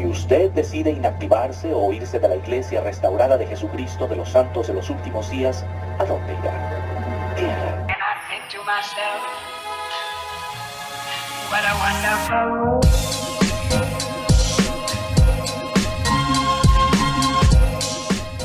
Si usted decide inactivarse o irse de la iglesia restaurada de Jesucristo de los Santos de los Últimos Días, ¿a dónde irá? ¿Qué hará? And I think to myself, what a wonderful world.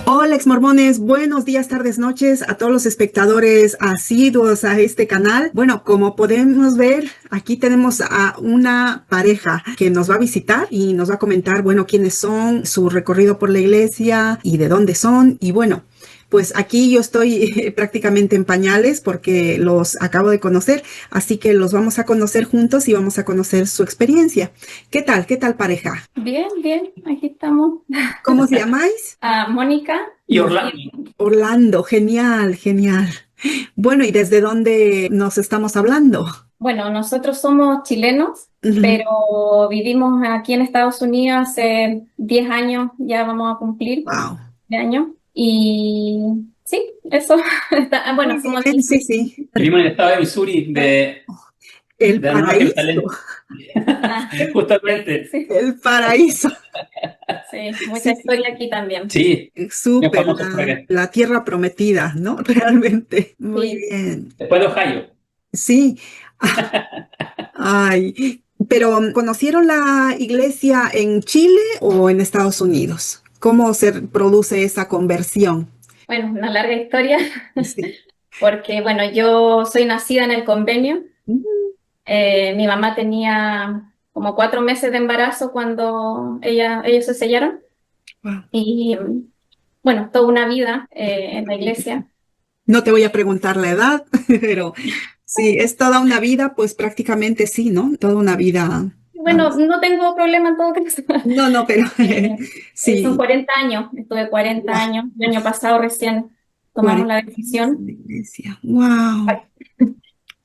Hola, exmormones, buenos días, tardes, noches a todos los espectadores asiduos a este canal. Bueno, como podemos ver, aquí tenemos a una pareja que nos va a visitar y nos va a comentar, bueno, quiénes son, su recorrido por la iglesia y de dónde son. Y bueno, pues aquí yo estoy prácticamente en pañales porque los acabo de conocer, así que los vamos a conocer juntos y vamos a conocer su experiencia. ¿Qué tal? ¿Qué tal, pareja? Bien, bien, aquí estamos. ¿Cómo se llamáis? Mónica. Y Orlando. Orlando, genial, genial. Bueno, ¿y desde dónde nos estamos hablando? Bueno, nosotros somos chilenos, pero vivimos aquí en Estados Unidos hace 10 años, ya vamos a cumplir Wow. de año. Y sí, eso. Bueno, somos Sí, sí, sí. Vivimos en el estado de Missouri, El de la Nueva paraíso. Jerusalén. Justamente. Sí, El paraíso. sí, mucha historia aquí también. Sí, Súper, bien famosos por acá. la tierra prometida, ¿no? Realmente. Muy Sí. bien. Después de Ohio. Sí. Ay, pero ¿conocieron la iglesia en Chile o en Estados Unidos? ¿Cómo se produce esa conversión? Bueno, una larga historia, Sí. porque bueno, yo soy nacida en el convenio. Mi mamá tenía como 4 meses de embarazo cuando ellos se sellaron. Wow. Y bueno, toda una vida en la iglesia. No te voy a preguntar la edad, pero sí, es toda una vida, pues prácticamente sí, ¿no? Toda una vida. Bueno, no tengo problema en todo caso. No, pero sí. Son 40 años, estuve 40 Wow. años. El año pasado recién tomamos la 40 decisión. de iglesia. Wow.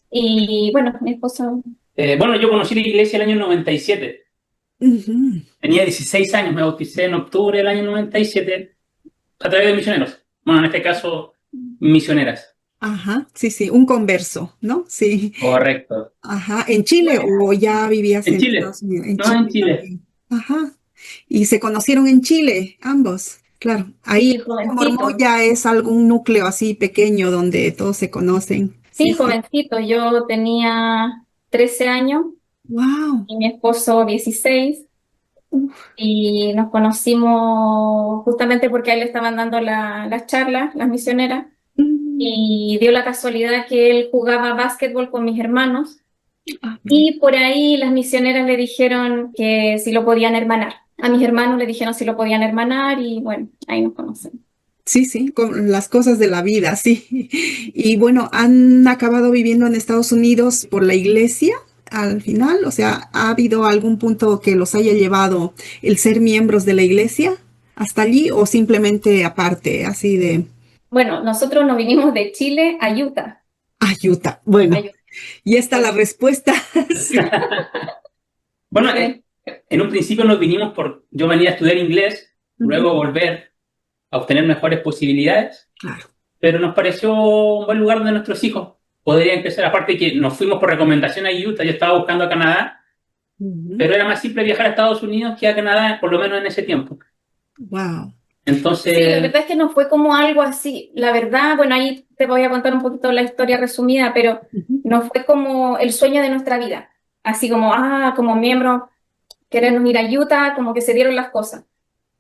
Y bueno, mi esposo. Bueno, yo conocí la iglesia el año 97. Ujú. Tenía 16 años, me bauticé en octubre del año 97 a través de misioneros. Bueno, en este caso, misioneras. Ajá, sí, un converso, ¿no? Sí. Correcto. Ajá, ¿en Chile o ya vivías En en Chile. Estados Unidos? En No, Chile en Chile. también. Ajá. Y se conocieron en Chile, ambos. Claro, ahí Sí, Mormón jovencito. ya es algún núcleo así pequeño donde todos se conocen. Sí, Sí. jovencito. Yo tenía 13 años Wow. y mi esposo 16. Y nos conocimos justamente porque a él le estaban dando las charlas, las misioneras. Y dio la casualidad que él jugaba básquetbol con mis hermanos. Y por ahí las misioneras le dijeron que si lo podían hermanar. A mis hermanos le dijeron si lo podían hermanar y bueno, ahí nos conocen. Sí, con las cosas de la vida, sí. Y bueno, ¿han acabado viviendo en Estados Unidos por la iglesia al final? O sea, ¿ha habido algún punto que los haya llevado el ser miembros de la iglesia hasta allí o simplemente aparte, así de Bueno, nosotros nos vinimos de Chile a Utah. ayuda? Bueno, A Utah. y está la respuesta. Sí. Bueno, Sí. en un principio nos vinimos yo venía a estudiar inglés, luego volver a obtener mejores posibilidades, Claro. pero nos pareció un buen lugar donde nuestros hijos podrían empezar. Aparte que nos fuimos por recomendación a Utah, yo estaba buscando a Canadá, pero era más simple viajar a Estados Unidos que a Canadá, por lo menos en ese tiempo. Wow. Entonces, Sí, la verdad es que no fue como algo así. La verdad, bueno, ahí te voy a contar un poquito la historia resumida, pero no fue como el sueño de nuestra vida. Así como, como miembros, querernos ir a Utah, como que se dieron las cosas.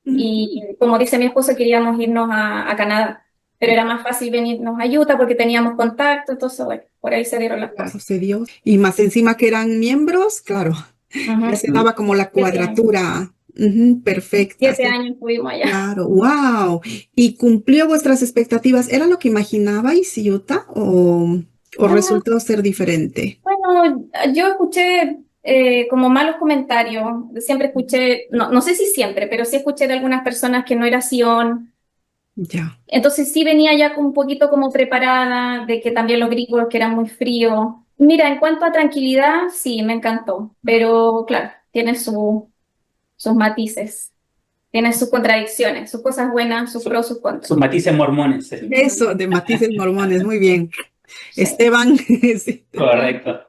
Y como dice mi esposo, queríamos irnos a Canadá, pero era más fácil venirnos a Utah porque teníamos contacto, entonces, bueno, por ahí se dieron las Claro, cosas. se dio. Y más encima que eran miembros, claro, ya se daba como la 7 años. cuadratura perfecta. 7 Sí. años estuvimos allá. Claro, wow. ¿Y cumplió vuestras expectativas? ¿Era lo que imaginabais, Utah, o resultó ser diferente? Bueno, yo escuché como malos comentarios. Siempre escuché, no sé si siempre, pero sí escuché de algunas personas que no era Sion. Ya. Entonces sí venía ya un poquito como preparada de que también los gringos que eran muy fríos. Mira, en cuanto a tranquilidad, sí, me encantó. Pero claro, tiene sus matices, tiene sus contradicciones, sus cosas buenas, sus pros, sus contras. sus matices mormones. Eso, de matices mormones, muy bien. Sí. Esteban. Sí. Correcto.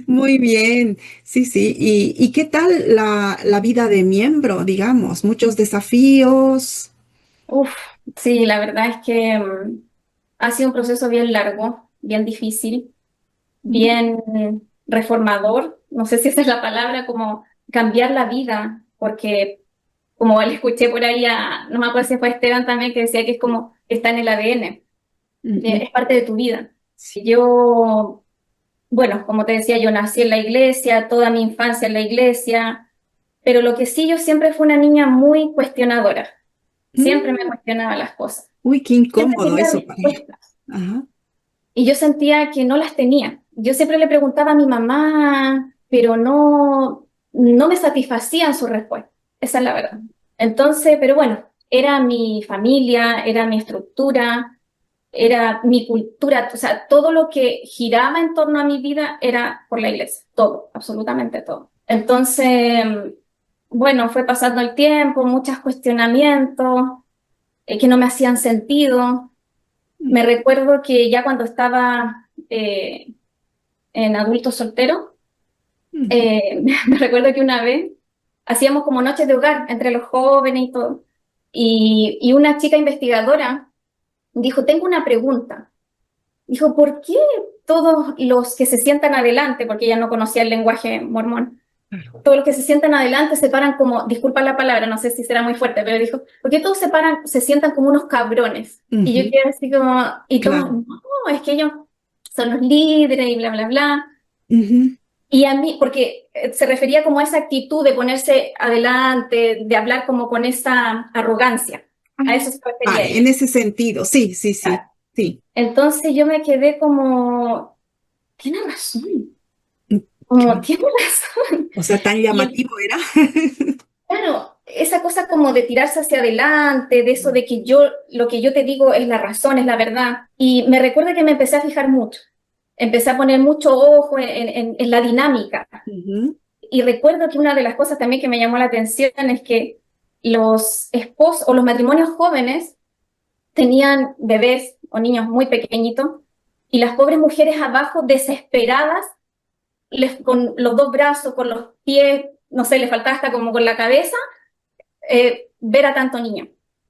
Muy bien, sí, sí. ¿Y qué tal la vida de miembro, digamos? Muchos desafíos. Uf, sí, la verdad es que ha sido un proceso bien largo, bien difícil, bien reformador. No sé si esa es la palabra, como cambiar la vida, porque como le escuché por ahí no me acuerdo si fue Esteban también, que decía que es como está en el ADN, Ujú. es parte de tu vida. Yo, bueno, como te decía, yo nací en la iglesia, toda mi infancia en la iglesia, pero lo que sí, yo siempre fui una niña muy cuestionadora. Siempre me Mm, cuestionaba las cosas. Uy, qué Siempre incómodo quería eso para ella. respuestas. Ajá. Y yo sentía que no las tenía. Yo siempre le preguntaba a mi mamá, pero no me satisfacían sus respuestas. Esa es la verdad. Entonces, pero bueno, era mi familia, era mi estructura, era mi cultura, o sea, todo lo que giraba en torno a mi vida era por la iglesia, todo, absolutamente todo. Entonces, bueno, fue pasando el tiempo, muchos cuestionamientos que no me hacían sentido. Me recuerdo que ya cuando estaba en adulto soltero, Ujú. me recuerdo que una vez hacíamos como noches de hogar entre los jóvenes y todo. Y una chica investigadora dijo, tengo una pregunta. Dijo, ¿por qué todos los que se sientan adelante, porque ella no conocía el lenguaje mormón, todos los que se sientan adelante se paran como, disculpa la palabra, no sé si será muy fuerte, pero dijo, ¿por qué todos se sientan como unos cabrones? Y yo Ujú. quedé así como, y todos, Claro. no, es que ellos son los líderes y bla, bla, bla. Ujú. Y a mí, porque se refería como a esa actitud de ponerse adelante, de hablar como con esa arrogancia. Ah, A eso se refería vale, en ella. ese sentido, sí, sí, sí, sí. Entonces yo me quedé como, tiene razón, como, tiene razón. O sea, tan Y llamativo era. claro, esa cosa como de tirarse hacia adelante, de eso de que yo, lo que yo te digo es la razón, es la verdad. Y me recuerda que me empecé a fijar mucho, empecé a poner mucho ojo en la dinámica. Ujú. Y recuerdo que una de las cosas también que me llamó la atención es que los esposos o los matrimonios jóvenes tenían bebés o niños muy pequeñitos y las pobres mujeres abajo desesperadas, con los dos brazos, con los pies, no sé, les faltaba hasta como con la cabeza, ver a tanto niño.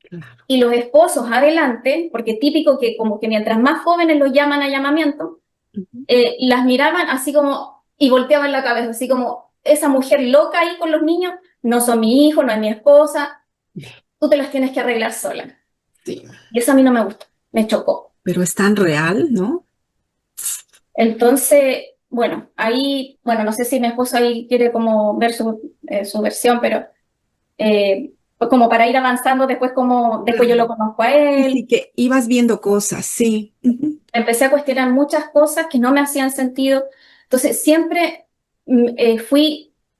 Claro. Y los esposos adelante, porque típico que como que mientras más jóvenes los llaman a llamamiento, Ujú. las miraban así como y volteaban la cabeza, así como esa mujer loca ahí con los niños, no son mi hijo, no es mi esposa, tú te las tienes que arreglar sola. Sí, Y eso a mí no me gustó, me chocó. pero es tan real, ¿no? Entonces, bueno, ahí, bueno, no sé si mi esposo ahí quiere como ver su versión, pero pues como para ir avanzando después como después yo lo Claro. conozco a Sí, sí, él, que ibas viendo cosas, sí. Ujú. empecé a cuestionar muchas cosas que no me hacían sentido. Entonces, siempre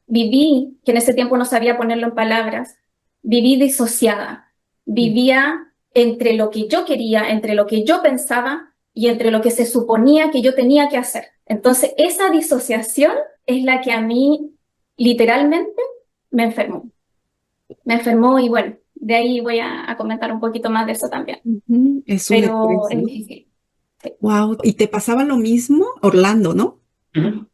viví, que en ese tiempo no sabía ponerlo en palabras, viví disociada. Vivía entre lo que yo quería, entre lo que yo pensaba y entre lo que se suponía que yo tenía que hacer. Entonces, esa disociación es la que a mí literalmente me enfermó. Me enfermó y bueno, de ahí voy a comentar un poquito más de eso también. Ujú. Es un Pero estrés, es ¿no? difícil. Sí. Wow. ¿Y te pasaba lo mismo? Orlando, ¿no? Ujú.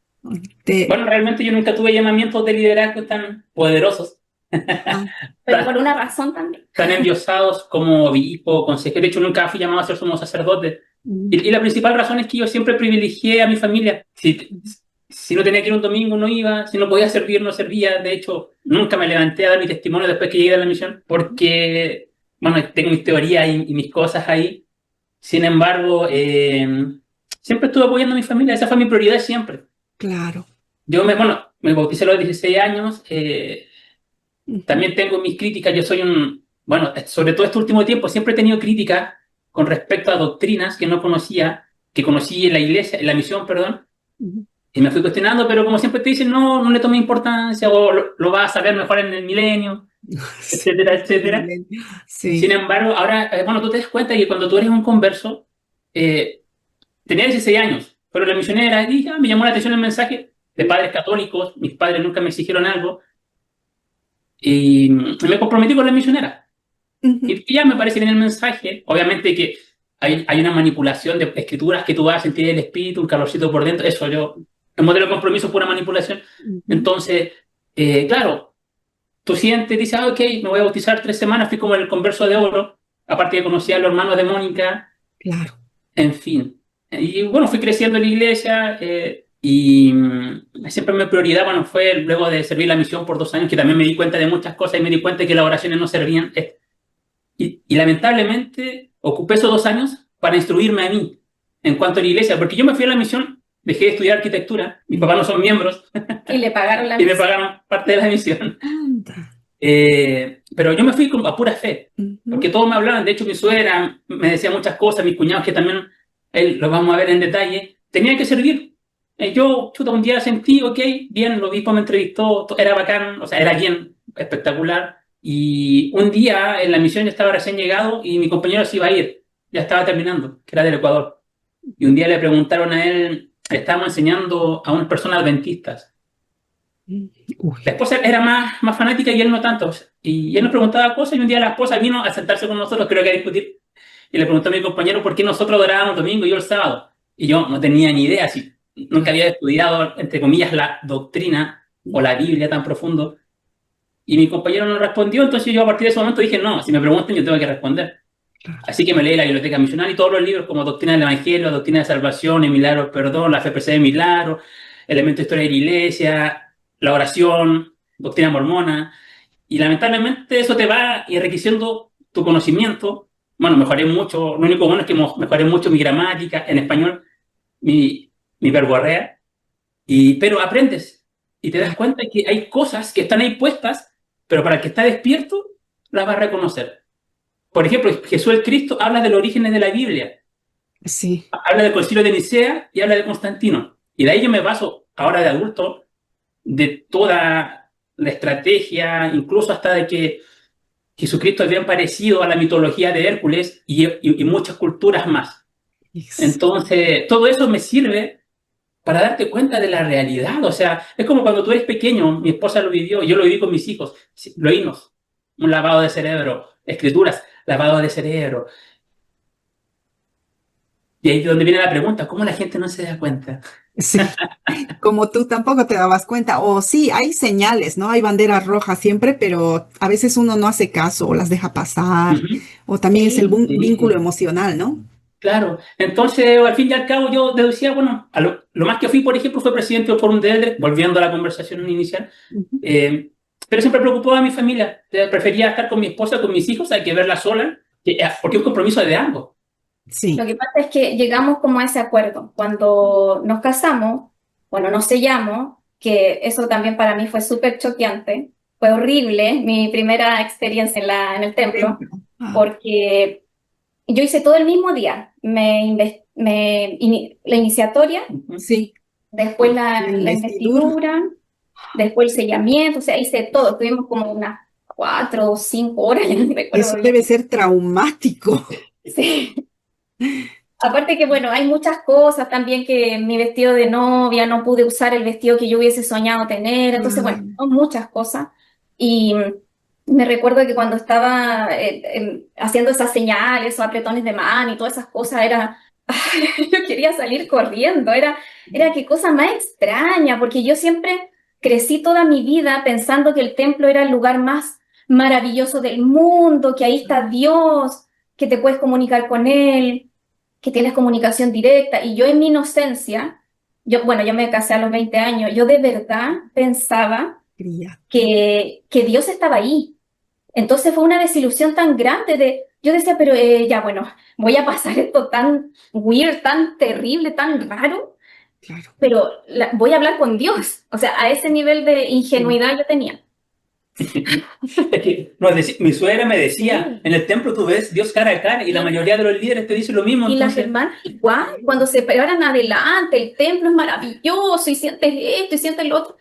Te, Bueno, realmente yo nunca tuve llamamientos de liderazgo tan poderosos, ah, Pero por una razón también. tan endiosados como obispo, consejero. De hecho, nunca fui llamado a ser sumo sacerdote. mm, Y la principal razón es que yo siempre privilegié a mi familia. Si no tenía que ir un domingo, no iba. Si no podía servir, no servía. De hecho, nunca me levanté a dar mi testimonio después que llegué a la misión, porque, bueno, tengo mis teorías y mis cosas ahí. Sin embargo, siempre estuve apoyando a mi familia. Esa fue mi prioridad siempre. claro. Bueno, me bauticé a los 16 años. Ujú. También tengo mis críticas. Yo soy bueno, sobre todo este último tiempo, siempre he tenido críticas con respecto a doctrinas que no conocía, que conocí en la iglesia, en la misión, perdón, Ujú. y me fui cuestionando, pero como siempre te dicen, no, no le tomé importancia o lo vas a saber mejor en el milenio, Sí, etcétera, etcétera. Sin sí. embargo, ahora, bueno, tú te das cuenta que cuando tú eres un converso, eh, tenía 16 años, pero la misionera, y dije, me llamó la atención el mensaje de padres católicos, mis padres nunca me exigieron algo, y me comprometí con la misionera. Ujú. Y ya me parece bien el mensaje. Obviamente que hay una manipulación de escrituras que tú vas a sentir el espíritu, un calorcito por dentro. Eso el modelo de compromiso es pura manipulación. Entonces, claro, tú sientes, dices, ok, me voy a bautizar 3 semanas, fui como el converso de oro, aparte que conocí a los hermanos de Mónica, Claro. en fin. Y bueno, fui creciendo en la iglesia y siempre mi prioridad, bueno, fue luego de servir la misión por 2 años, que también me di cuenta de muchas cosas y me di cuenta de que las oraciones no servían. Y lamentablemente ocupé esos 2 años para instruirme a mí en cuanto a la iglesia, porque yo me fui a la misión, dejé de estudiar arquitectura, mis papás no son miembros, Y le pagaron la y me misión. pagaron parte de la misión. Anda. Pero yo me fui a pura fe, porque todos me hablaban. De hecho, mi suegra me decía muchas cosas, mis cuñados, que también lo vamos a ver en detalle, tenían que servir. Yo, chuta, un día sentí, ok, bien, el obispo me entrevistó, era bacán, o sea, era bien, espectacular. Y un día en la misión yo estaba recién llegado y mi compañero se iba a ir, ya estaba terminando, que era del Ecuador. Y un día le preguntaron a él, estábamos enseñando a unas personas adventistas. Uy. La esposa era más fanática y él no tanto. Y él nos preguntaba cosas y un día la esposa vino a sentarse con nosotros, creo que a discutir. Y le preguntó a mi compañero por qué nosotros adorábamos domingo y yo el sábado. Y yo no tenía ni idea, si nunca había estudiado, entre comillas, la doctrina o la Biblia tan profundo. Y mi compañero no respondió, entonces yo a partir de ese momento dije, no, si me preguntan yo tengo que responder. Así que me leí la Biblioteca Misional y todos los libros como Doctrina del Evangelio, Doctrina de Salvación, El Milagro, Perdón, la FPC de Milagro, Elemento de Historia de la Iglesia, la oración, Doctrina Mormona. Y lamentablemente eso te va enriqueciendo tu conocimiento. Bueno, mejoré mucho, lo único bueno es que mejoré mucho mi gramática en español, mi verborrea, pero aprendes y te das cuenta que hay cosas que están ahí puestas, pero para el que está despierto las va a reconocer. Por ejemplo, Jesús el Cristo habla de los orígenes de la Biblia, Sí. habla del Concilio de Nicea y habla de Constantino. Y de ahí yo me baso, ahora de adulto, de toda la estrategia, incluso hasta de que Jesucristo es bien parecido a la mitología de Hércules y muchas culturas más. Entonces, todo eso me sirve para darte cuenta de la realidad. O sea, es como cuando tú eres pequeño, mi esposa lo vivió, yo lo viví con mis hijos, lo oímos, un lavado de cerebro, escrituras, lavado de cerebro. Y ahí es donde viene la pregunta, ¿cómo la gente no se da cuenta? Sí, como tú tampoco te dabas cuenta, o sí, hay señales, ¿no? Hay banderas rojas siempre, pero a veces uno no hace caso o las deja pasar, Ujú. o también es el Sí. vínculo emocional, ¿no? Claro, entonces al fin y al cabo yo deducía, bueno, lo más que fui, por ejemplo, fue presidente del Fórum de Eldred, volviendo a la conversación inicial, pero siempre preocupaba a mi familia. Prefería estar con mi esposa, con mis hijos, hay que verla sola, porque es un compromiso de ambos. Sí, Lo que pasa es que llegamos como a ese acuerdo. Cuando nos casamos, bueno, nos sellamos, que eso también para mí fue súper choqueante. Fue horrible mi primera experiencia en el templo, Ah, porque yo hice todo el mismo día. La iniciatoria, Ujú. sí, después la la investidura. investidura, después el sellamiento, o sea, hice todo. Estuvimos como unas 4 o 5 horas, ya no recuerdo Eso bien. debe ser traumático. Sí. Aparte que, bueno, hay muchas cosas también que mi vestido de novia no pude usar el vestido que yo hubiese soñado tener, entonces, bueno, son muchas cosas. Y me recuerdo que cuando estaba haciendo esas señales o apretones de mano y todas esas cosas, yo quería salir corriendo, era qué cosa más extraña, porque yo siempre crecí toda mi vida pensando que el templo era el lugar más maravilloso del mundo, que ahí está Dios, que te puedes comunicar con Él, que tienes comunicación directa. Y yo en mi inocencia, yo me casé a los 20 años, yo de verdad pensaba Cría. que Dios estaba ahí. Entonces fue una desilusión tan grande yo decía, pero ya bueno, voy a pasar esto tan weird, tan terrible, tan raro, Claro. pero voy a hablar con Dios. O sea, a ese nivel de ingenuidad yo tenía. Es que mi suegra me decía, Sí. en el templo tú ves Dios cara a cara y la mayoría de los líderes te dicen lo mismo. Y las Entonces, hermanas igual, cuando se paran adelante, el templo es maravilloso y sientes esto y sientes lo otro.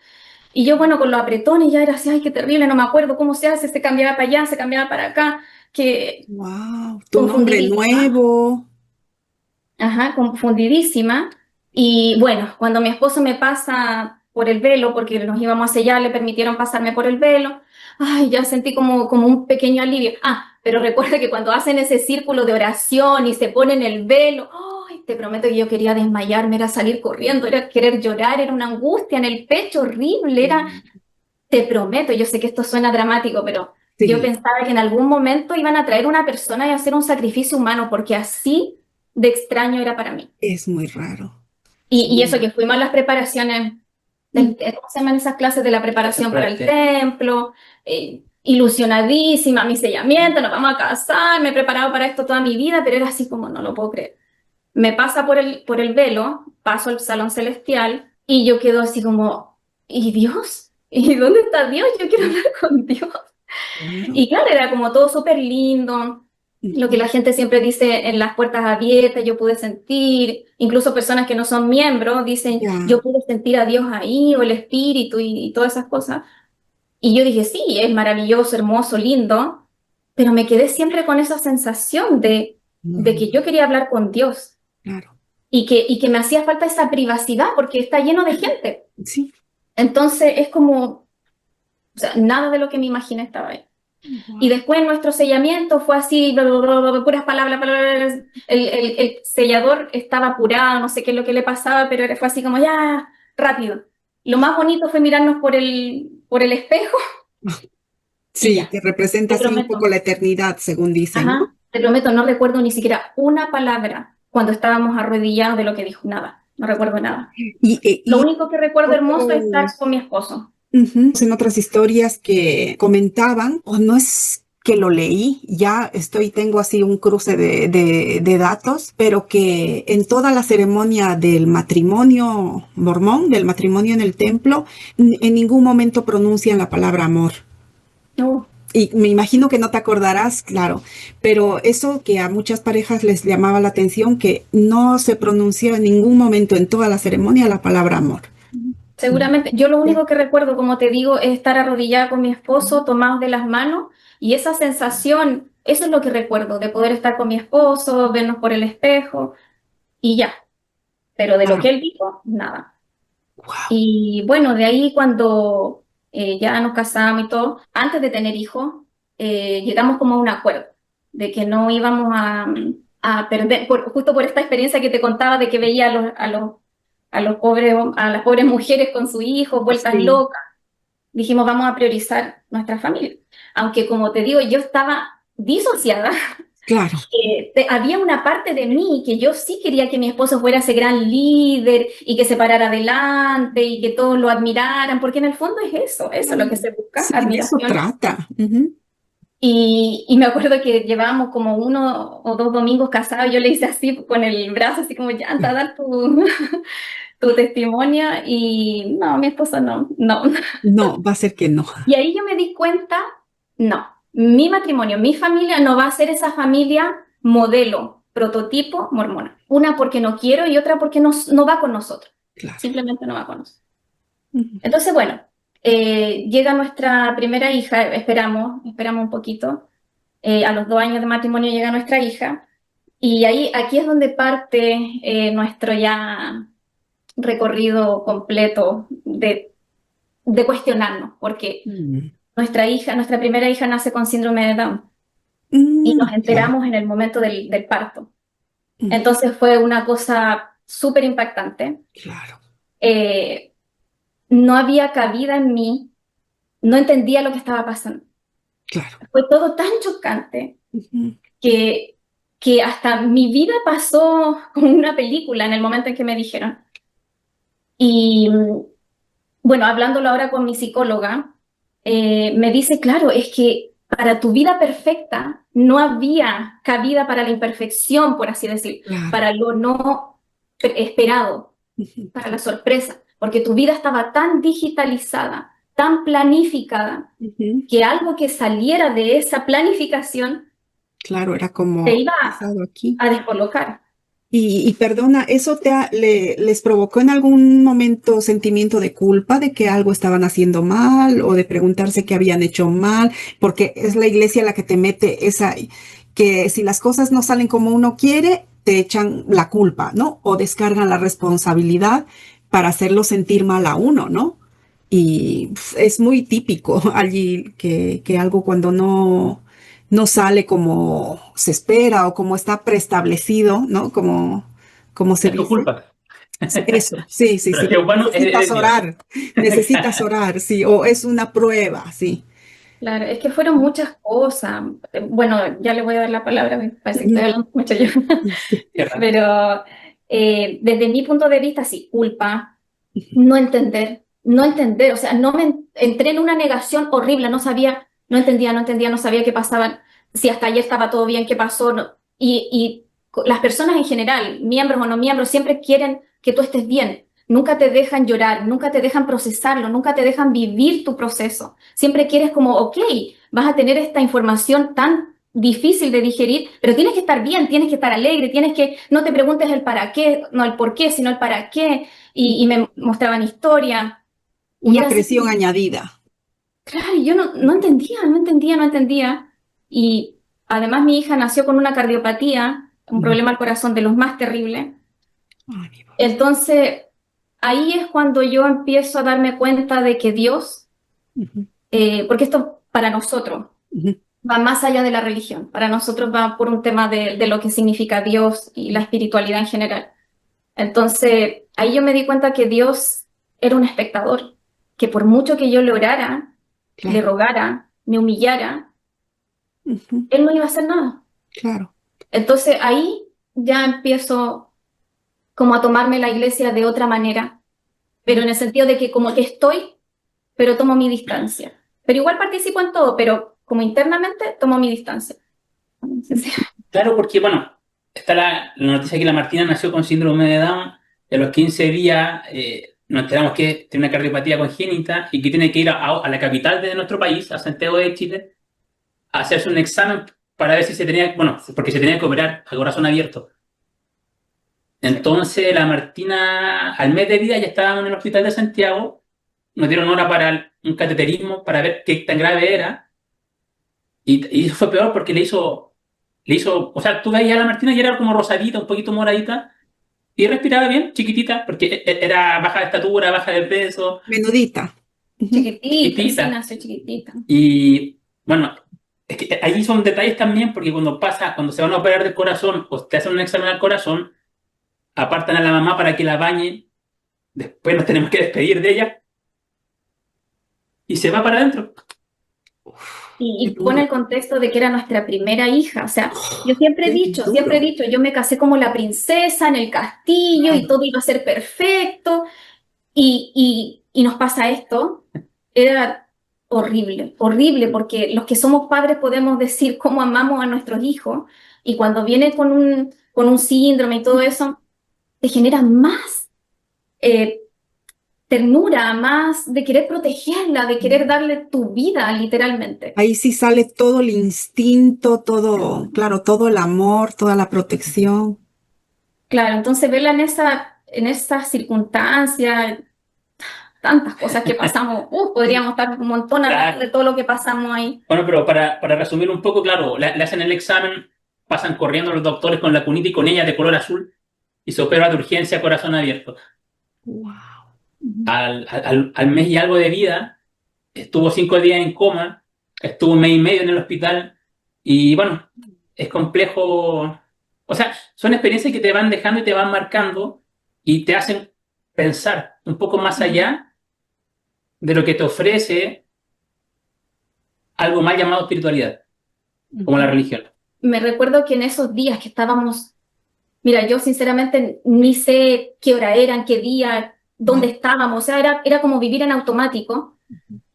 Y yo, bueno, con los apretones ya era así, ay, qué terrible, no me acuerdo cómo se hace, se cambiaba para allá, se cambiaba para acá, que Wow, tu nombre confundidísima. nuevo. Ajá, confundidísima. Y bueno, cuando mi esposo me pasa por el velo, porque nos íbamos a sellar, le permitieron pasarme por el velo, ay, ya sentí como un pequeño alivio. pero recuerda que cuando hacen ese círculo de oración y se ponen el velo, ¡ay! Te prometo que yo quería desmayarme, era salir corriendo, era querer llorar, era una angustia en el pecho horrible, te prometo, yo sé que esto suena dramático, pero yo Sí, pensaba que en algún momento iban a traer una persona y hacer un sacrificio humano, porque así de extraño era para mí. es muy raro. Y eso Sí. que fuimos a las preparaciones, ¿cómo se llaman esas clases de la preparación para el templo? Ilusionadísima, mi sellamiento, nos vamos a casar, me he preparado para esto toda mi vida, pero era así como, no lo puedo creer. Me pasa por el velo, paso al salón celestial y yo quedo así como, ¿y Dios? ¿Y dónde está Dios? Yo quiero hablar con Dios. Claro. Y claro, era como todo súper lindo, lo que la gente siempre dice en las puertas abiertas, yo pude sentir, incluso personas que no son miembros dicen, Ya, yo pude sentir a Dios ahí, o el Espíritu y todas esas cosas. Y yo dije, sí, es maravilloso, hermoso, lindo, pero me quedé siempre con esa sensación de que yo quería hablar con Dios claro. y que me hacía falta esa privacidad porque está lleno de gente. Sí. Entonces es como, o sea, nada de lo que me imaginé estaba ahí. Y después nuestro sellamiento fue así, bla, bla, bla, bla, puras palabras, palabras. El sellador estaba apurado, no sé qué es lo que le pasaba, pero fue así como ya, rápido. Lo más bonito fue mirarnos por el espejo y Sí, ya. que representa Te así un poco prometo, la eternidad, según dicen, ¿no? ajá, te prometo, no recuerdo ni siquiera una palabra cuando estábamos arrodillados de lo que dijo, nada, no recuerdo nada. Lo Y único que recuerdo hermoso es estar otros, con mi esposo. en otras historias que comentaban, o no es que lo leí, ya tengo así un cruce de datos, pero que en toda la ceremonia del matrimonio mormón, del matrimonio en el templo, en ningún momento pronuncian la palabra amor. No, Y me imagino que no te acordarás, claro, pero eso que a muchas parejas les llamaba la atención, que no se pronuncia en ningún momento en toda la ceremonia la palabra amor. seguramente, yo lo único que recuerdo, como te digo, es estar arrodillada con mi esposo, tomados de las manos, y esa sensación, eso es lo que recuerdo, de poder estar con mi esposo, vernos por el espejo, y ya. Pero de lo Claro. que él dijo, nada. Wow. Y bueno, de ahí cuando ya nos casamos y todo, antes de tener hijos, llegamos como a un acuerdo de que no íbamos a perder, justo por esta experiencia que te contaba de que veía a los pobres, a las pobres mujeres con sus hijos, vueltas Sí, locas. Dijimos, vamos a priorizar nuestra familia. Aunque como te digo, yo estaba disociada, claro. había una parte de mí que yo sí quería que mi esposo fuera ese gran líder y que se parara adelante y que todos lo admiraran, porque en el fondo es eso es lo que se busca, Sí, de eso admiración. trata. Ujú. Y me acuerdo que llevábamos como 1 o 2 domingos casados, yo le hice así con el brazo, así como ya anda a dar tu testimonio y no, mi esposo no, no. No, va a ser que no. Y ahí yo me di cuenta, no, mi matrimonio, mi familia no va a ser esa familia modelo, prototipo mormona. Una porque no quiero y otra porque no va con nosotros. Claro. Simplemente no va con nosotros. Ujú. Entonces, bueno, llega nuestra primera hija, esperamos un poquito. A los 2 años de matrimonio llega nuestra hija. Y aquí es donde parte nuestro ya recorrido completo de cuestionarnos, porque Mm. nuestra primera hija nace con síndrome de Down y nos Ya, enteramos en el momento del parto. mm, Entonces fue una cosa súper impactante. claro, Eh, no había cabida en mí, no entendía lo que estaba pasando. claro. Fue todo tan chocante Ujú. que, que hasta mi vida pasó como una película en el momento en que me dijeron. Y bueno, hablándolo ahora con mi psicóloga, me dice, claro, es que para tu vida perfecta no había cabida para la imperfección, por así decir, Claro. para lo no esperado, Ujú. para la sorpresa, porque tu vida estaba tan digitalizada, tan planificada, Ujú. que algo que saliera de esa planificación Claro, era te como iba pasado aquí. a descolocar. Y perdona, ¿eso les provocó en algún momento sentimiento de culpa de que algo estaban haciendo mal o de preguntarse qué habían hecho mal? Porque es la iglesia la que te mete que si las cosas no salen como uno quiere, te echan la culpa, ¿no? O descargan la responsabilidad para hacerlo sentir mal a uno, ¿no? Y es muy típico allí que algo cuando no sale como se espera o como está preestablecido, ¿no? Como se Es tu dice. culpa. Eso, sí, sí, Pero es sí. que bueno, Necesitas es Dios. necesitas orar, sí, o es una prueba, sí. Claro, es que fueron muchas cosas. Bueno, ya le voy a dar la palabra, me parece que estoy hablando mucho yo. Sí. Qué raro. Pero desde mi punto de vista, sí, culpa, no entender, o sea, entré en una negación horrible, no sabía, no sabía qué pasaba, si hasta ayer estaba todo bien, qué pasó, las personas en general, miembros o no miembros, siempre quieren que tú estés bien, nunca te dejan llorar, nunca te dejan procesarlo, nunca te dejan vivir tu proceso, siempre quieres como, ok, vas a tener esta información tan difícil de digerir, pero tienes que estar bien, tienes que estar alegre, no te preguntes el para qué, no el por qué, sino el para qué, y me mostraban historia, y Una era así, presión añadida. claro, y yo no entendía, y además mi hija nació con una cardiopatía, un problema al corazón de los más terribles, Ay, mi papá. entonces ahí es cuando yo empiezo a darme cuenta de que Dios, Ujú, porque esto para nosotros, ujú. va más allá de la religión. Para nosotros va por un tema de lo que significa Dios y la espiritualidad en general. Entonces, ahí yo me di cuenta que Dios era un espectador, que por mucho que yo le orara, le Claro, rogara, me humillara, ujú, Él no iba a hacer nada. claro. Entonces, ahí ya empiezo como a tomarme la iglesia de otra manera, pero en el sentido de que como que estoy, pero tomo mi distancia. Pero igual participo en todo, pero como internamente tomo mi distancia. Sí, sí. Claro, porque bueno, está la noticia que la Martina nació con síndrome de Down, y a los 15 días nos enteramos que tiene una cardiopatía congénita y que tiene que ir a la capital de nuestro país, a Santiago de Chile, a hacerse un examen para ver si se tenía, bueno, porque se tenía que operar a corazón abierto. Entonces la Martina, al mes de vida, ya estaba en el hospital de Santiago, nos dieron hora para un cateterismo para ver qué tan grave era, y eso fue peor porque o sea, tú veías a la Martina y era como rosadita, un poquito moradita, y respiraba bien, chiquitita, porque era baja de estatura, baja de peso, Menudita. Ujú. Chiquitita, sí, chiquitita. nació chiquitita. Y bueno, es que ahí son detalles también, porque cuando se van a operar del corazón o te hacen un examen al corazón, apartan a la mamá para que la bañen, después nos tenemos que despedir de ella y se va para adentro. Y, Qué y pone duro. el contexto de que era nuestra primera hija. O sea, yo Qué siempre he duro. dicho, yo me casé como la princesa en el castillo y Claro. todo iba a ser perfecto. Y nos pasa esto. Era horrible, horrible, porque los que somos padres podemos decir cómo amamos a nuestros hijos. Y cuando viene con un síndrome y todo eso, te genera más eh, ternura, más de querer protegerla, de querer darle tu vida, literalmente. Ahí sí sale todo el instinto, todo, claro, todo el amor, toda la protección. Claro, entonces verla en esa circunstancia, tantas cosas que pasamos, podríamos estar un montón hablando Claro. de todo lo que pasamos ahí. Bueno, pero para resumir un poco, claro, le hacen el examen, pasan corriendo los doctores con la cunita y con ella de color azul y se opera de urgencia corazón abierto. Wow. Al mes y algo de vida, estuvo 5 días en coma, estuvo un mes y medio en el hospital y bueno, es complejo. O sea, son experiencias que te van dejando y te van marcando y te hacen pensar un poco más allá de lo que te ofrece algo mal llamado espiritualidad, como la religión. Me recuerdo que en esos días que estábamos, mira, yo sinceramente ni sé qué hora era, en qué día, dónde estábamos, o sea, era como vivir en automático.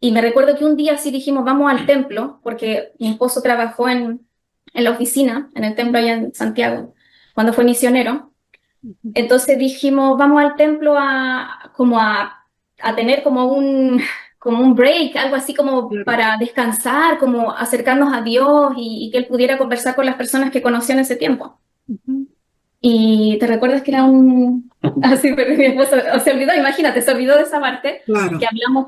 Y me recuerdo que un día sí dijimos, vamos al templo, porque mi esposo trabajó en la oficina, en el templo allá en Santiago, cuando fue misionero. Entonces dijimos, vamos al templo a tener como un break, algo así como Claro. para descansar, como acercarnos a Dios y que él pudiera conversar con las personas que conoció en ese tiempo. Ujú. Y te recuerdas que era así, pero mi esposo se olvidó, imagínate, se olvidó de esa parte, Claro. que hablamos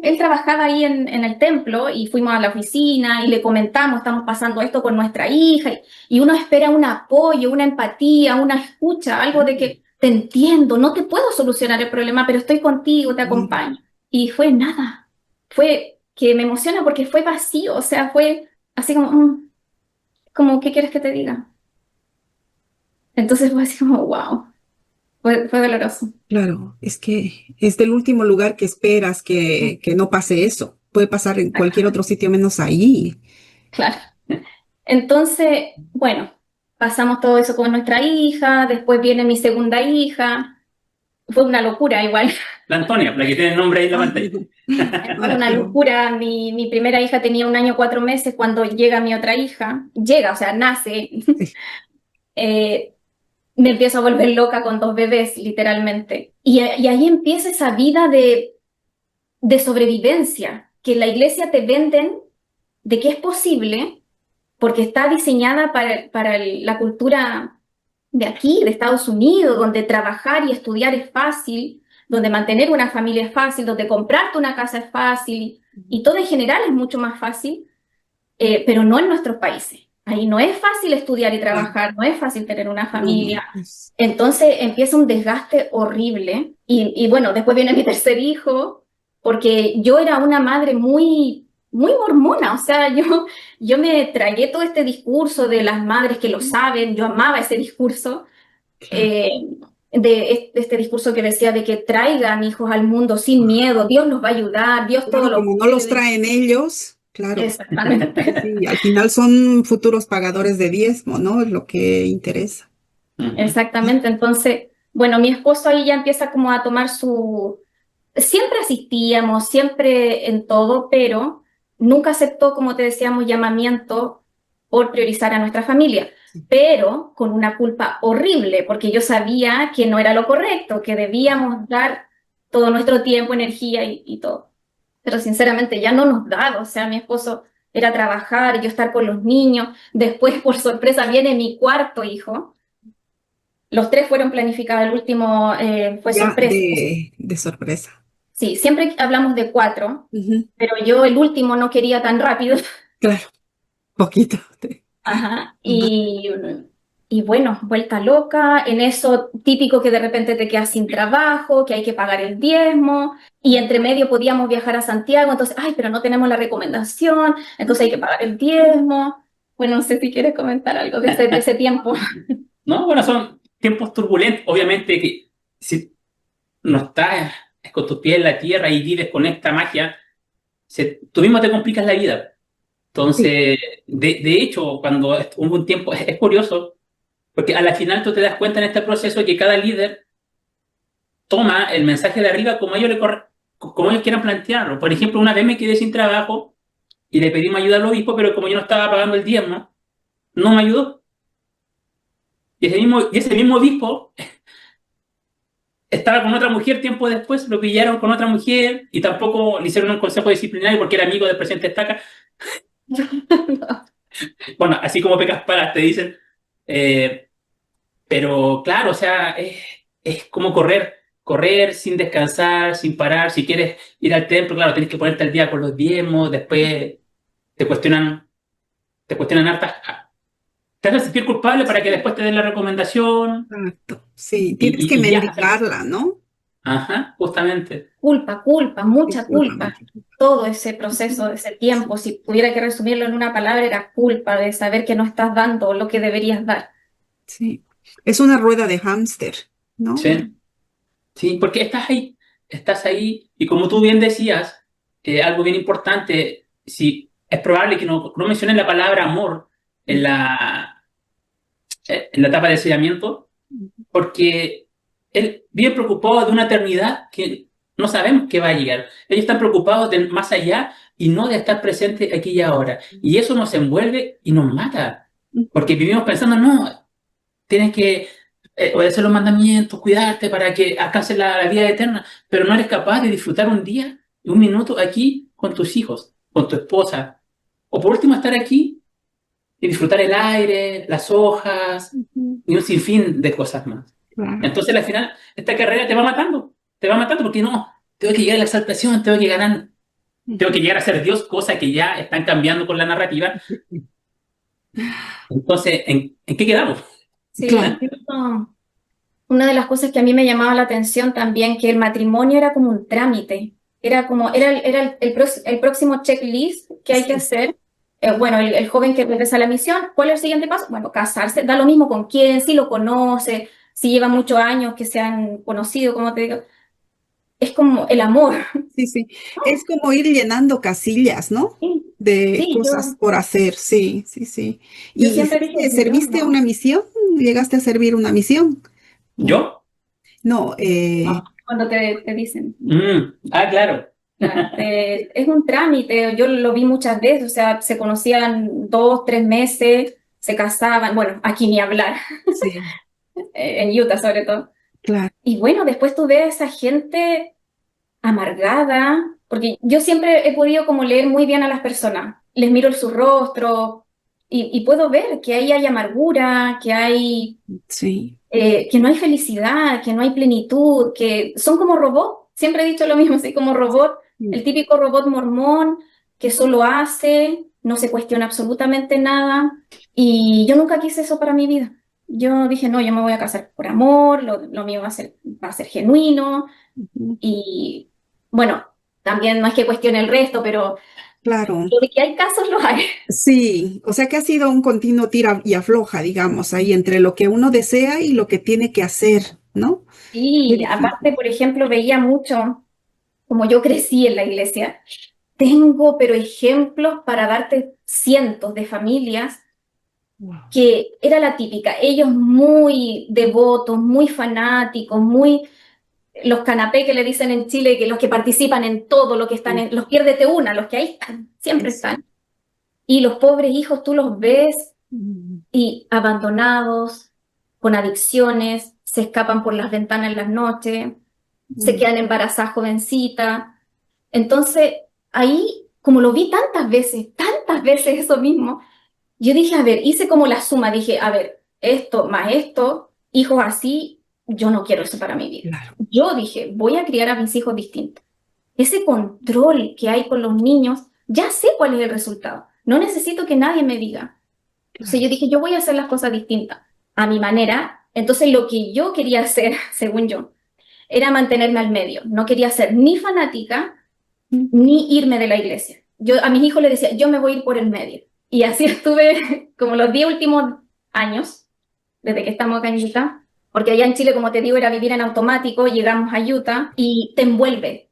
él trabajaba ahí en el templo y fuimos a la oficina y le comentamos, estamos pasando esto con nuestra hija y uno espera un apoyo, una empatía, una escucha, algo de que te entiendo, no te puedo solucionar el problema, pero estoy contigo, te acompaño. Y fue nada, fue que me emociona porque fue vacío, o sea, fue así como, ¿qué quieres que te diga? Entonces fue así como, wow, fue doloroso. Claro, es que es del último lugar que esperas que no pase eso. Puede pasar en cualquier otro sitio menos ahí. Claro. Entonces, bueno, pasamos todo eso con nuestra hija, después viene mi segunda hija. Fue una locura igual. La Antonia, la que tiene el nombre ahí en la Ah, pantalla. Fue una locura. Mi primera hija tenía 1 año 4 meses cuando llega mi otra hija. Llega, o sea, nace. sí, Eh, Me empiezo a volver loca con 2 bebés, literalmente. Y ahí empieza esa vida de sobrevivencia, que en la iglesia te venden de que es posible, porque está diseñada para la cultura de aquí, de Estados Unidos, donde trabajar y estudiar es fácil, donde mantener una familia es fácil, donde comprarte una casa es fácil, y todo en general es mucho más fácil, pero no en nuestros países. Ahí no es fácil estudiar y claro. trabajar, no es fácil tener una No, no, familia. Entonces empieza un desgaste horrible. Y bueno, después viene mi tercer hijo, porque yo era una madre muy, muy mormona. O sea, yo me tragué todo este discurso de las madres que lo saben. Yo amaba ese discurso, claro. eh, de este discurso que decía de que traigan hijos al mundo sin miedo. Dios los va a ayudar, Dios todo Claro, lo como no los puede. traen ellos, claro. Exactamente. Sí, al final son futuros pagadores de diezmo, ¿no? Es lo que interesa. Ujú. Exactamente. Entonces, bueno, mi esposo ahí ya empieza como a tomar su. Siempre asistíamos, siempre en todo, pero nunca aceptó, como te decíamos, llamamiento por priorizar a nuestra familia, pero con una culpa horrible, porque yo sabía que no era lo correcto, que debíamos dar todo nuestro tiempo, energía y todo. Pero sinceramente ya no nos daba, o sea, mi esposo era trabajar, yo estar con los niños, después por sorpresa viene mi cuarto hijo, los tres fueron planificados, el último fue Ya sorpresa. de sorpresa. Sí, siempre hablamos de 4, Ujú, pero yo el último no quería tan rápido. claro, poquito. Ajá. Ajá, Y bueno, vuelta loca, en eso típico que de repente te quedas sin trabajo, que hay que pagar el diezmo, y entre medio podíamos viajar a Santiago, entonces, ay, pero no tenemos la recomendación, entonces hay que pagar el diezmo. Bueno, no sé si quieres comentar algo de ese tiempo. No, bueno, son tiempos turbulentos. Obviamente que si no estás con tus pies en la tierra y vives con esta magia, tú mismo te complicas la vida. sí, Entonces, de hecho, cuando hubo un tiempo, es curioso, porque a la final tú te das cuenta en este proceso que cada líder toma el mensaje de arriba como ellos quieran plantearlo. Por ejemplo, una vez me quedé sin trabajo y le pedimos ayuda al obispo, pero como yo no estaba pagando el diezmo, no me ayudó. Y ese mismo obispo estaba con otra mujer tiempo después, lo pillaron con otra mujer y tampoco le hicieron un consejo disciplinario porque era amigo del presidente Estaca. Bueno, así como pecas palas te dicen. Eh, pero claro, o sea, es como correr sin descansar, sin parar. Si quieres ir al templo, claro, tienes que ponerte al día con los diezmos, después te cuestionan, te cuestionan hartas. Te hacen sentir culpable para que después te den la recomendación exacto. Sí, y, tienes que y viajas. mendigarla, ¿no? Ajá, justamente. Culpa, mucha Disculpa, culpa. Todo ese proceso, ese tiempo, si tuviera que resumirlo en una palabra, era culpa de saber que no estás dando lo que deberías dar. sí. Es una rueda de hámster, ¿no? Sí, sí, porque estás ahí, y como tú bien decías, algo bien importante, si es probable que no mencionen la palabra amor en la etapa de sellamiento, porque él vive preocupado de una eternidad que no sabemos qué va a llegar. Ellos están preocupados de más allá y no de estar presente aquí y ahora. Y eso nos envuelve y nos mata, porque vivimos pensando, no, tienes que obedecer los mandamientos, cuidarte para que alcances la vida eterna, pero no eres capaz de disfrutar un día, un minuto aquí con tus hijos, con tu esposa, o por último estar aquí y disfrutar el aire, las hojas Ujú, y un sinfín de cosas más. claro. Entonces al final esta carrera te va matando porque no, tengo que llegar a la exaltación, tengo que ganar, tengo que llegar a ser Dios, cosa que ya están cambiando con la narrativa. Entonces, ¿en qué quedamos? Sí, Claro. incluso una de las cosas que a mí me llamaba la atención también, que el matrimonio era como un trámite, era el próximo checklist que hay que Sí, hacer, bueno, el joven que regresa a la misión, ¿cuál es el siguiente paso? Bueno, casarse, da lo mismo con quién, si lo conoce, si lleva muchos años que se han conocido, como te digo, es como el amor. Sí, sí. Es como ir llenando casillas, ¿no? Sí, De sí, cosas por hacer, sí, sí, sí. yo ¿Y siempre dije, Dios, serviste no, una misión? ¿Llegaste a servir una misión? Mm. ¿Yo? No, no, cuando te dicen. Claro. Es un trámite, yo lo vi muchas veces, o sea, se conocían 2, 3 meses, se casaban, bueno, aquí ni hablar, sí, en Utah sobre todo. claro. Y bueno, después tú ves a esa gente amargada, porque yo siempre he podido como leer muy bien a las personas, les miro su rostro y puedo ver que ahí hay amargura, Sí. que no hay felicidad, que no hay plenitud, que son como robots. Siempre he dicho lo mismo, así como robot, el típico robot mormón que solo hace, no se cuestiona absolutamente nada. Y yo nunca quise eso para mi vida. Yo dije, no, yo me voy a casar por amor, lo mío va a ser genuino. Ujú. Y bueno, también no es que cuestione el resto, pero Claro. de que hay casos, los hay. Sí, o sea que ha sido un continuo tira y afloja, digamos, ahí entre lo que uno desea y lo que tiene que hacer, ¿no? Qué Y aparte, difícil. por ejemplo, veía mucho, como yo crecí en la iglesia, tengo, pero ejemplos para darte cientos de familias Wow. que era la típica, ellos muy devotos, muy fanáticos, muy los canapé que le dicen en Chile, que los que participan en todo, lo que están Sí, en, los piérdete una, los que ahí están, siempre eso. están. Y los pobres hijos tú los ves Mm, y abandonados, con adicciones, se escapan por las ventanas en las noches, se mm, quedan embarazadas jovencitas. Entonces, ahí, como lo vi tantas veces eso mismo, yo dije, a ver, hice como la suma, dije, a ver, esto más esto, hijos así, yo no quiero eso para mi vida. claro, Yo dije, voy a criar a mis hijos distintos. Ese control que hay con los niños, ya sé cuál es el resultado. No necesito que nadie me diga. Entonces claro. yo dije, yo voy a hacer las cosas distintas, a mi manera. Entonces lo que yo quería hacer, según yo, era mantenerme al medio. No quería ser ni fanática, Mm, ni irme de la iglesia. Yo a mis hijos les decía, yo me voy a ir por el medio. Y así estuve como los 10 últimos años, desde que estamos acá en Utah, porque allá en Chile, como te digo, era vivir en automático, llegamos a Utah y te envuelve,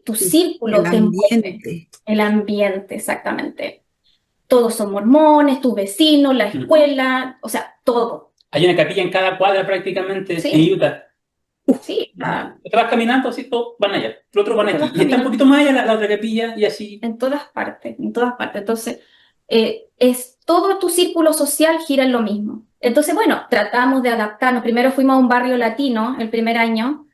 tu sí, el círculo te envuelve, ambiente. el ambiente, exactamente. Todos son mormones, tus vecinos, la escuela, o sea, todo. Hay una capilla en cada cuadra prácticamente Sí, en Utah. sí, Te vas caminando, así todos van allá, los otros van te aquí. vas Y está un caminando. poquito más allá la otra capilla y así. En todas partes, en todas partes. Entonces, es todo tu círculo social gira en lo mismo. Entonces, bueno, tratamos de adaptarnos. Primero fuimos a un barrio latino el primer año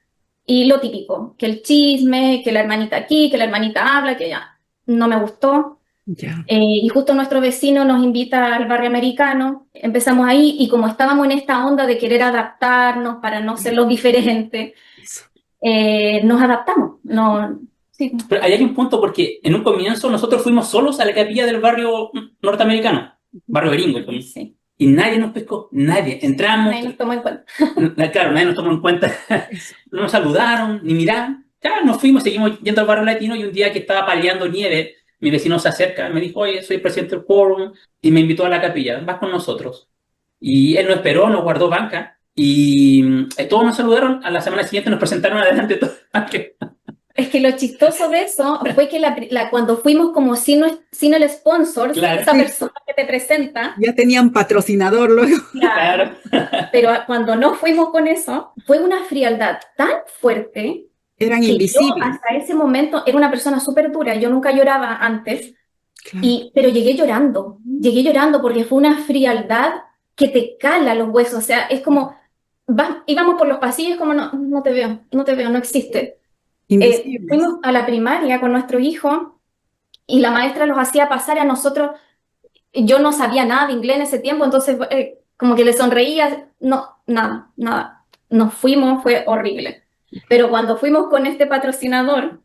y lo típico, que el chisme, que la hermanita aquí, que la hermanita habla, que ya no me gustó. Ya. Y justo nuestro vecino nos invita al barrio americano. Empezamos ahí y como estábamos en esta onda de querer adaptarnos para no ser los diferentes, Eso. nos adaptamos. No, sí, Pero ahí hay un punto porque en un comienzo nosotros fuimos solos a la capilla del barrio norteamericano, barrio gringo, sí. y nadie nos pescó, nadie. Entramos, Nadie nos tomó en cuenta. claro, nadie nos tomó en cuenta, Eso. no nos saludaron ni miraron. Ya nos fuimos, seguimos yendo al barrio latino y un día que estaba paliando nieve, mi vecino se acerca, me dijo, oye, soy el presidente del quórum, y me invitó a la capilla, vas con nosotros. Y él nos esperó, nos guardó banca, y todos nos saludaron, a la semana siguiente nos presentaron adelante todos. Es que lo chistoso de eso fue que cuando fuimos como sin el sponsor, Claro, esa Sí, persona que te presenta, ya tenían patrocinador luego. claro, claro. pero cuando no fuimos con eso, fue una frialdad tan fuerte Eran que yo invisibles. hasta ese momento era una persona súper dura, yo nunca lloraba antes, Claro. pero llegué llorando porque fue una frialdad que te cala los huesos, o sea, es como, íbamos por los pasillos como no, no te veo, no te veo, no existe. Invisibles. Fuimos a la primaria con nuestro hijo y la maestra los hacía pasar a nosotros. Yo no sabía nada de inglés en ese tiempo, entonces como que le sonreía, no, nada, nada. Nos fuimos, fue horrible. Pero cuando fuimos con este patrocinador,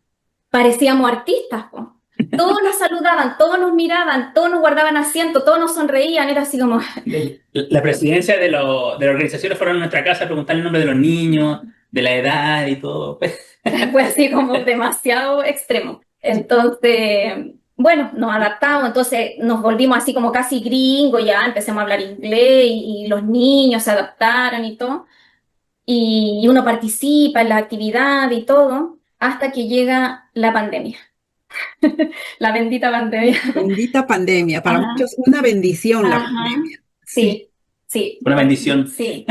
parecíamos artistas, po. Todos nos saludaban, todos nos miraban, todos nos guardaban asiento, todos nos sonreían, era así como, La presidencia de la organización fueron a nuestra casa a preguntar el nombre de los niños, de la edad y todo. fue así como demasiado extremo. Entonces, bueno, nos adaptamos, entonces nos volvimos así como casi gringos, ya empecemos a hablar inglés y los niños se adaptaron y todo. Y uno participa en la actividad y todo, hasta que llega la pandemia, la bendita pandemia. Bendita pandemia, para Ajá, muchos una bendición la ajá, pandemia. Sí. sí, sí, Una bendición. sí.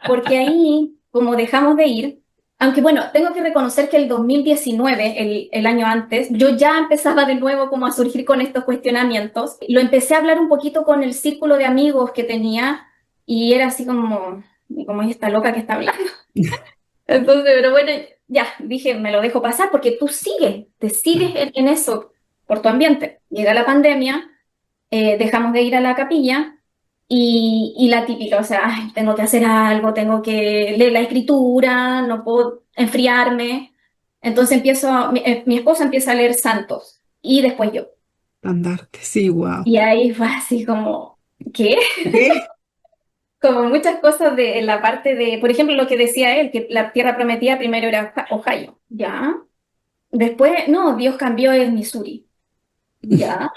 Porque ahí, como dejamos de ir, aunque bueno, tengo que reconocer que el 2019, el año antes, yo ya empezaba de nuevo como a surgir con estos cuestionamientos. Lo empecé a hablar un poquito con el círculo de amigos que tenía y era así como esta loca que está hablando. Entonces, pero bueno, ya, dije, me lo dejo pasar porque tú te sigues en eso por tu ambiente. Llega la pandemia, dejamos de ir a la capilla y la típica, o sea, ay, tengo que hacer algo, tengo que leer la escritura, no puedo enfriarme. Entonces mi esposo empieza a leer santos y después yo. Andarte, sí, wow. Y ahí fue así como, ¿qué? ¿Qué? Como muchas cosas de en la parte de, por ejemplo, lo que decía él, que la tierra prometida primero era Ohio, ¿ya? Después, no, Dios cambió en Missouri, ¿ya?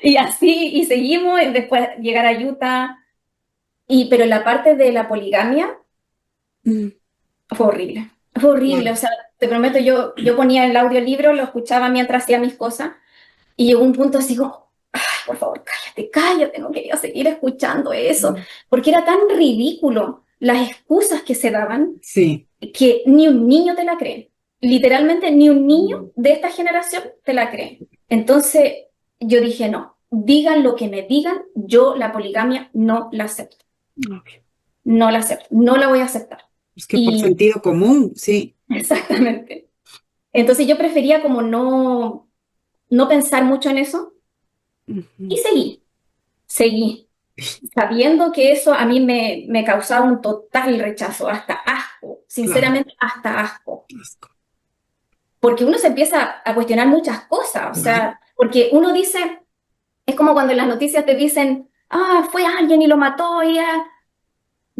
Y así, y seguimos, y después llegar a Utah, pero en la parte de la poligamia Mm, fue horrible, o claro. sea, te prometo, yo ponía el audiolibro, lo escuchaba mientras hacía mis cosas, y llegó un punto así como, ay, por favor, cállate, no quería seguir escuchando eso, Mm, porque era tan ridículo las excusas que se daban sí, que ni un niño te la cree. Literalmente ni un niño de esta generación te la cree. Entonces yo dije, no, digan lo que me digan, yo la poligamia no la acepto. ok. No la acepto, no la voy a aceptar. Es que por Y sentido común, sí. exactamente. Entonces yo prefería como no pensar mucho en eso y Ujú. seguí, sabiendo que eso a mí me causaba un total rechazo, hasta asco, Claro, sinceramente hasta asco. asco, Porque uno se empieza a cuestionar muchas cosas, o claro, sea, porque uno dice, es como cuando en las noticias te dicen, ah, fue alguien y lo mató, ya.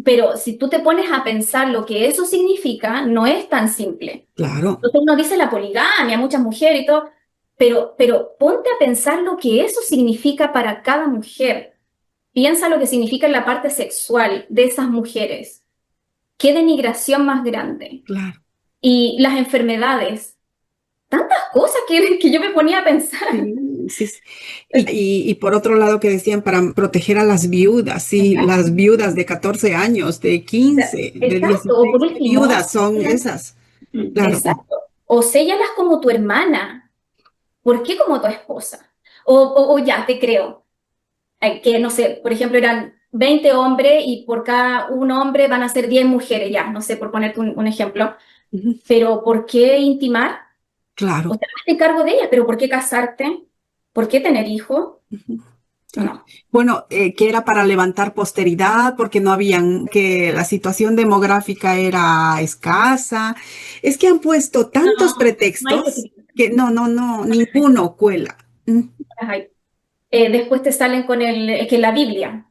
Pero si tú te pones a pensar lo que eso significa, no es tan simple. claro, Entonces uno dice la poligamia, muchas mujeres y todo, pero ponte a pensar lo que eso significa para cada mujer. Piensa lo que significa en la parte sexual de esas mujeres. Qué denigración más grande. claro. Y las enfermedades, tantas cosas que yo me ponía a pensar. Sí, sí, sí. Y por otro lado que decían para proteger a las viudas, sí, las Exacto, viudas de 14 años, de 15, de exacto. O 16, por ¿qué viudas último, son esas? Claro, exacto. O séllalas como tu hermana. ¿Por qué como tu esposa? O ya, te creo. Que no sé, por ejemplo, eran 20 hombres y por cada un hombre van a ser 10 mujeres, ya, no sé, por ponerte un ejemplo. ujú, Pero ¿por qué intimar? O claro. sea, hazte cargo de ella, pero ¿por qué casarte? ¿Por qué tener hijos? Ujú, claro. No. Bueno, que era para levantar posteridad, porque no habían, que la situación demográfica era escasa. Es que han puesto No, tantos no hay pretextos justificación. que no, ninguno cuela. Mm, Ajá. Después te salen con que la Biblia,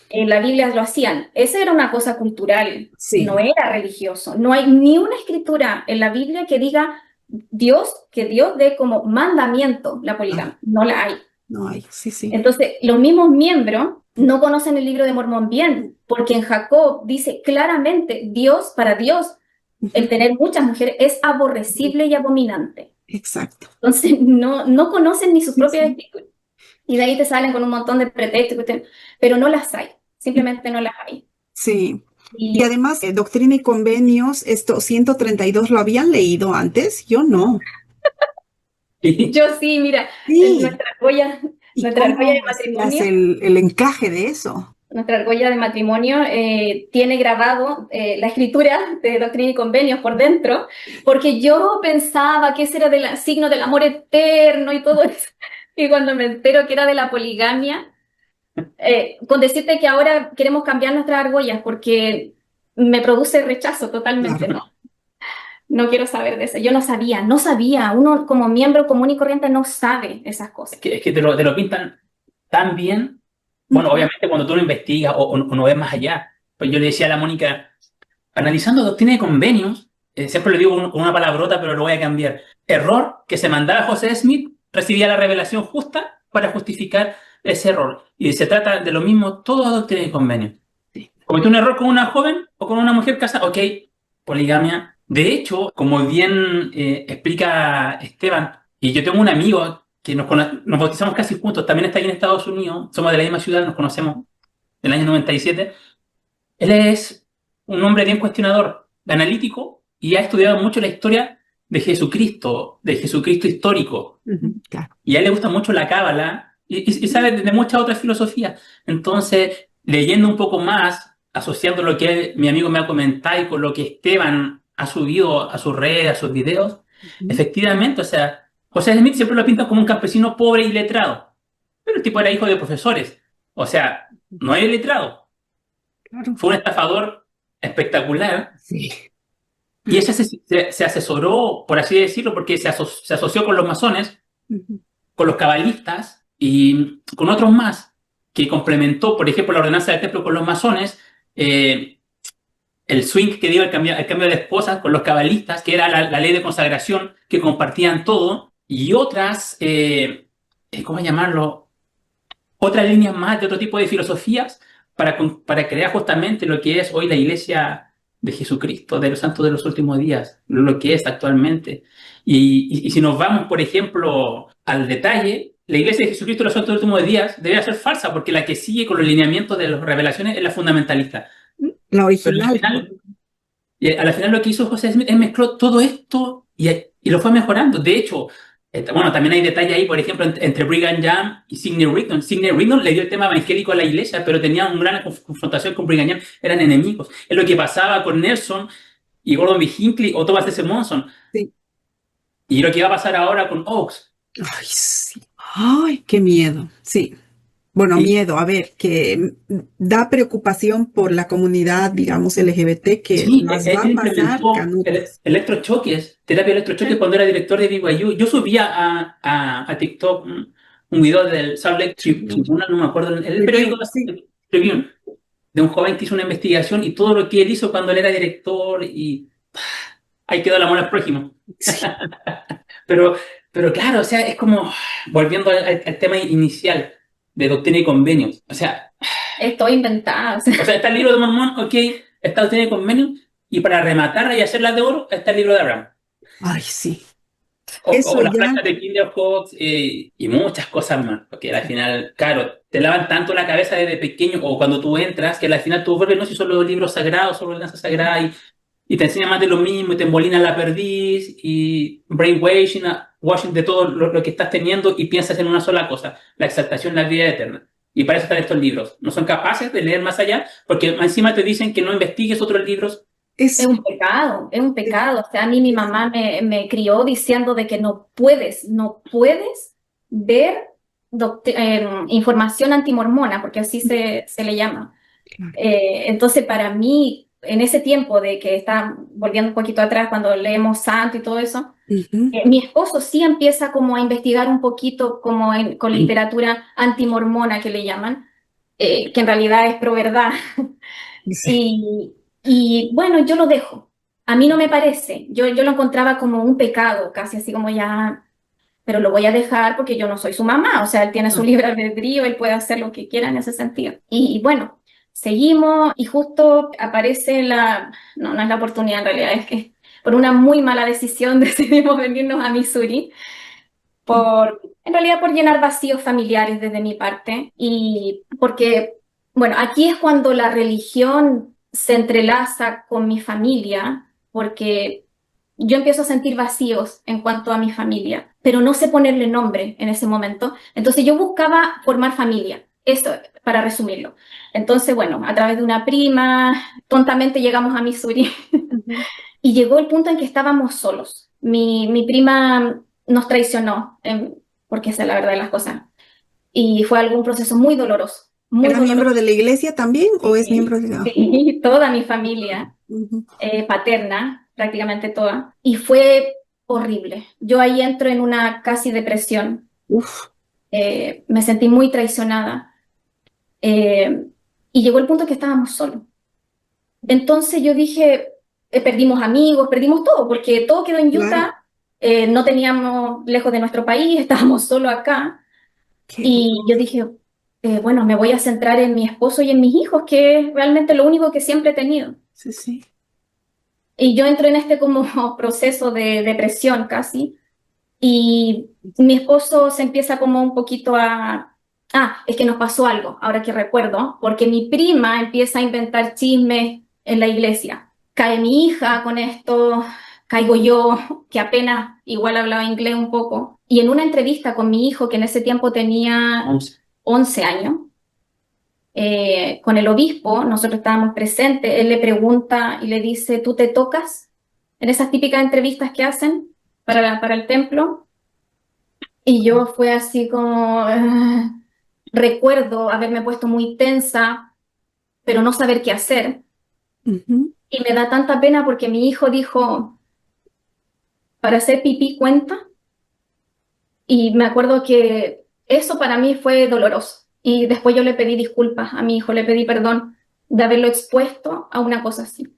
en la Biblia lo hacían. Esa era una cosa cultural, no sí, era religioso. No hay ni una escritura en la Biblia que diga que Dios dé como mandamiento la ah, poligamia. No la hay. no hay, sí, sí. Entonces, los mismos miembros no conocen el libro de Mormón bien, porque en Jacob dice claramente, para Dios, el Ujú, tener muchas mujeres es aborrecible y abominante. exacto. Entonces, no conocen ni sus Sí, propias sí. escrituras. Y de ahí te salen con un montón de pretextos, pero no las hay, simplemente no las hay. Sí. Y Y además, Doctrina y Convenios, esto 132, ¿lo habían leído antes? Yo no. yo sí, mira, Sí. nuestra argolla, ¿Y nuestra argolla de cómo hacías matrimonio, el encaje de eso? nuestra argolla de matrimonio tiene grabado la escritura de Doctrina y Convenios por dentro, porque yo pensaba que ese era del signo del amor eterno y todo eso. Y cuando me entero que era de la poligamia, con decirte que ahora queremos cambiar nuestras argollas porque me produce rechazo totalmente, Claro. ¿no? No quiero saber de eso. Yo no sabía. Uno como miembro común y corriente no sabe esas cosas. Es que te lo pintan tan bien. Bueno, Ujú, obviamente cuando tú lo investigas o no ves más allá. Pues yo le decía a la Mónica, analizando doctrina de convenios, siempre le digo una palabrota, pero lo voy a cambiar. Error que se mandara José Smith recibía la revelación justa para justificar ese error. Y se trata de lo mismo, todo a doctrina y convenio. Cometió un error con una joven o con una mujer casada, ok, poligamia. De hecho, como bien explica Esteban, y yo tengo un amigo que nos bautizamos casi juntos, también está aquí en Estados Unidos, somos de la misma ciudad, nos conocemos del año 97. Él es un hombre bien cuestionador, analítico, y ha estudiado mucho la historia de Jesucristo histórico. Claro. Y a él le gusta mucho la cábala y sabe de muchas otras filosofías. Entonces, leyendo un poco más, asociando lo que mi amigo me ha comentado y con lo que Esteban ha subido a sus redes, a sus videos, efectivamente, o sea, José Smith siempre lo pinta como un campesino pobre y letrado, pero el tipo era hijo de profesores. O sea, no era letrado. Claro. Fue un estafador espectacular. Sí. Y ella se asesoró, por así decirlo, porque se asoció con los masones, con los cabalistas y con otros más, que complementó, por ejemplo, la ordenanza del templo con los masones, el swing que dio el cambio de esposas con los cabalistas, que era la ley de consagración, que compartían todo, y otras, ¿cómo llamarlo? Otras líneas más de otro tipo de filosofías para crear justamente lo que es hoy la Iglesia de Jesucristo, de los santos de los últimos días, lo que es actualmente. Y si nos vamos, por ejemplo, al detalle, la Iglesia de Jesucristo de los santos de los últimos días debe ser falsa, porque la que sigue con los lineamientos de las revelaciones es la fundamentalista. La original. Pero al final lo que hizo José Smith es mezcló todo esto y lo fue mejorando. De hecho, bueno, también hay detalle ahí, por ejemplo, entre Brigham Young y Sidney Rigdon. Sidney Rigdon le dio el tema evangélico a la iglesia, pero tenía una gran confrontación con Brigham Young, eran enemigos. Es lo que pasaba con Nelson y Gordon B. Hinckley o Thomas S. Monson. Sí. Y lo que va a pasar ahora con Oaks. Ay, sí. Ay, qué miedo. Sí. Bueno, Sí. miedo, a ver, que da preocupación por la comunidad, digamos, LGBT, que Sí, nos él va a pasar implementó canutas. electrochoques, terapia de electrochoques cuando era director de BYU. Yo subía a TikTok un video del Salt Lake Tribune, no me acuerdo, el periódico Sí. Tribune, de un joven que hizo una investigación y todo lo que él hizo cuando él era director y ahí quedó el amor al prójimo. Sí. Pero claro, o sea, es como, volviendo al tema inicial de doctrina y convenios, o sea, Es todo inventado. O sea, está el libro de Mormón, ok, está doctrina y convenios, y para rematarla y hacerlas de oro está el libro de Abraham. Ay, sí. O Eso las ya, plantas de Kinder Hawks y muchas cosas más, porque al final, claro, te lavan tanto la cabeza desde pequeño o cuando tú entras, que al final tú vuelves, no sé si son los libros sagrados, son ordenanzas sagradas, y te enseñan más de lo mismo, y te embolinan la perdiz, y brainwashing de todo lo que estás teniendo, y piensas en una sola cosa, la exaltación, la vida eterna. Y para eso están estos libros. No son capaces de leer más allá, porque encima te dicen que no investigues otros libros. es un pecado, es un pecado. O sea, a mí mi mamá me crió diciendo de que no puedes ver información antimormona, porque así se le llama. claro. Entonces, para mí, en ese tiempo de que está volviendo un poquito atrás, cuando leemos Santo y todo eso, mi esposo sí empieza como a investigar un poquito como con literatura antimormona que le llaman, que en realidad es pro verdad. Sí. Y bueno, yo lo dejo. A mí no me parece. Yo lo encontraba como un pecado, casi así como ya, pero lo voy a dejar porque yo no soy su mamá. O sea, él tiene su libre albedrío, él puede hacer lo que quiera en ese sentido. Y bueno, seguimos y justo aparece no es la oportunidad en realidad, es que por una muy mala decisión decidimos venirnos a Missouri, en realidad por llenar vacíos familiares desde mi parte y porque, bueno, aquí es cuando la religión se entrelaza con mi familia, porque yo empiezo a sentir vacíos en cuanto a mi familia, pero no sé ponerle nombre en ese momento. Entonces yo buscaba formar familia, eso para resumirlo. Entonces, bueno, a través de una prima, tontamente llegamos a Missouri y llegó el punto en que estábamos solos. Mi prima nos traicionó, porque esa es la verdad de las cosas, y fue algún proceso muy doloroso. Muy ¿Era doloroso. miembro de la iglesia también o es miembro de la...? Sí, toda mi familia paterna, prácticamente toda, y fue horrible. Yo ahí entro en una casi depresión. Uf. Me sentí muy traicionada y llegó el punto que estábamos solos. Entonces yo dije, perdimos amigos, perdimos todo, porque todo quedó en Utah. Claro. no teníamos lejos de nuestro país, estábamos solo acá. Qué Y yo dije, bueno, me voy a centrar en mi esposo y en mis hijos, que es realmente lo único que siempre he tenido. sí, sí. Y yo entro en este como proceso de depresión casi, y mi esposo se empieza como un poquito a... Ah, es que nos pasó algo, ahora que recuerdo, porque mi prima empieza a inventar chismes en la iglesia. Cae mi hija con esto, caigo yo, que apenas igual hablaba inglés un poco. Y en una entrevista con mi hijo, que en ese tiempo tenía 11 años, con el obispo, nosotros estábamos presentes, él le pregunta y le dice, ¿tú te tocas? En esas típicas entrevistas que hacen para el templo. Y yo fue así como, recuerdo haberme puesto muy tensa, pero no saber qué hacer. Ujú. Y me da tanta pena porque mi hijo dijo, para hacer pipí cuenta. Y me acuerdo que eso para mí fue doloroso. Y después yo le pedí disculpas a mi hijo, le pedí perdón de haberlo expuesto a una cosa así,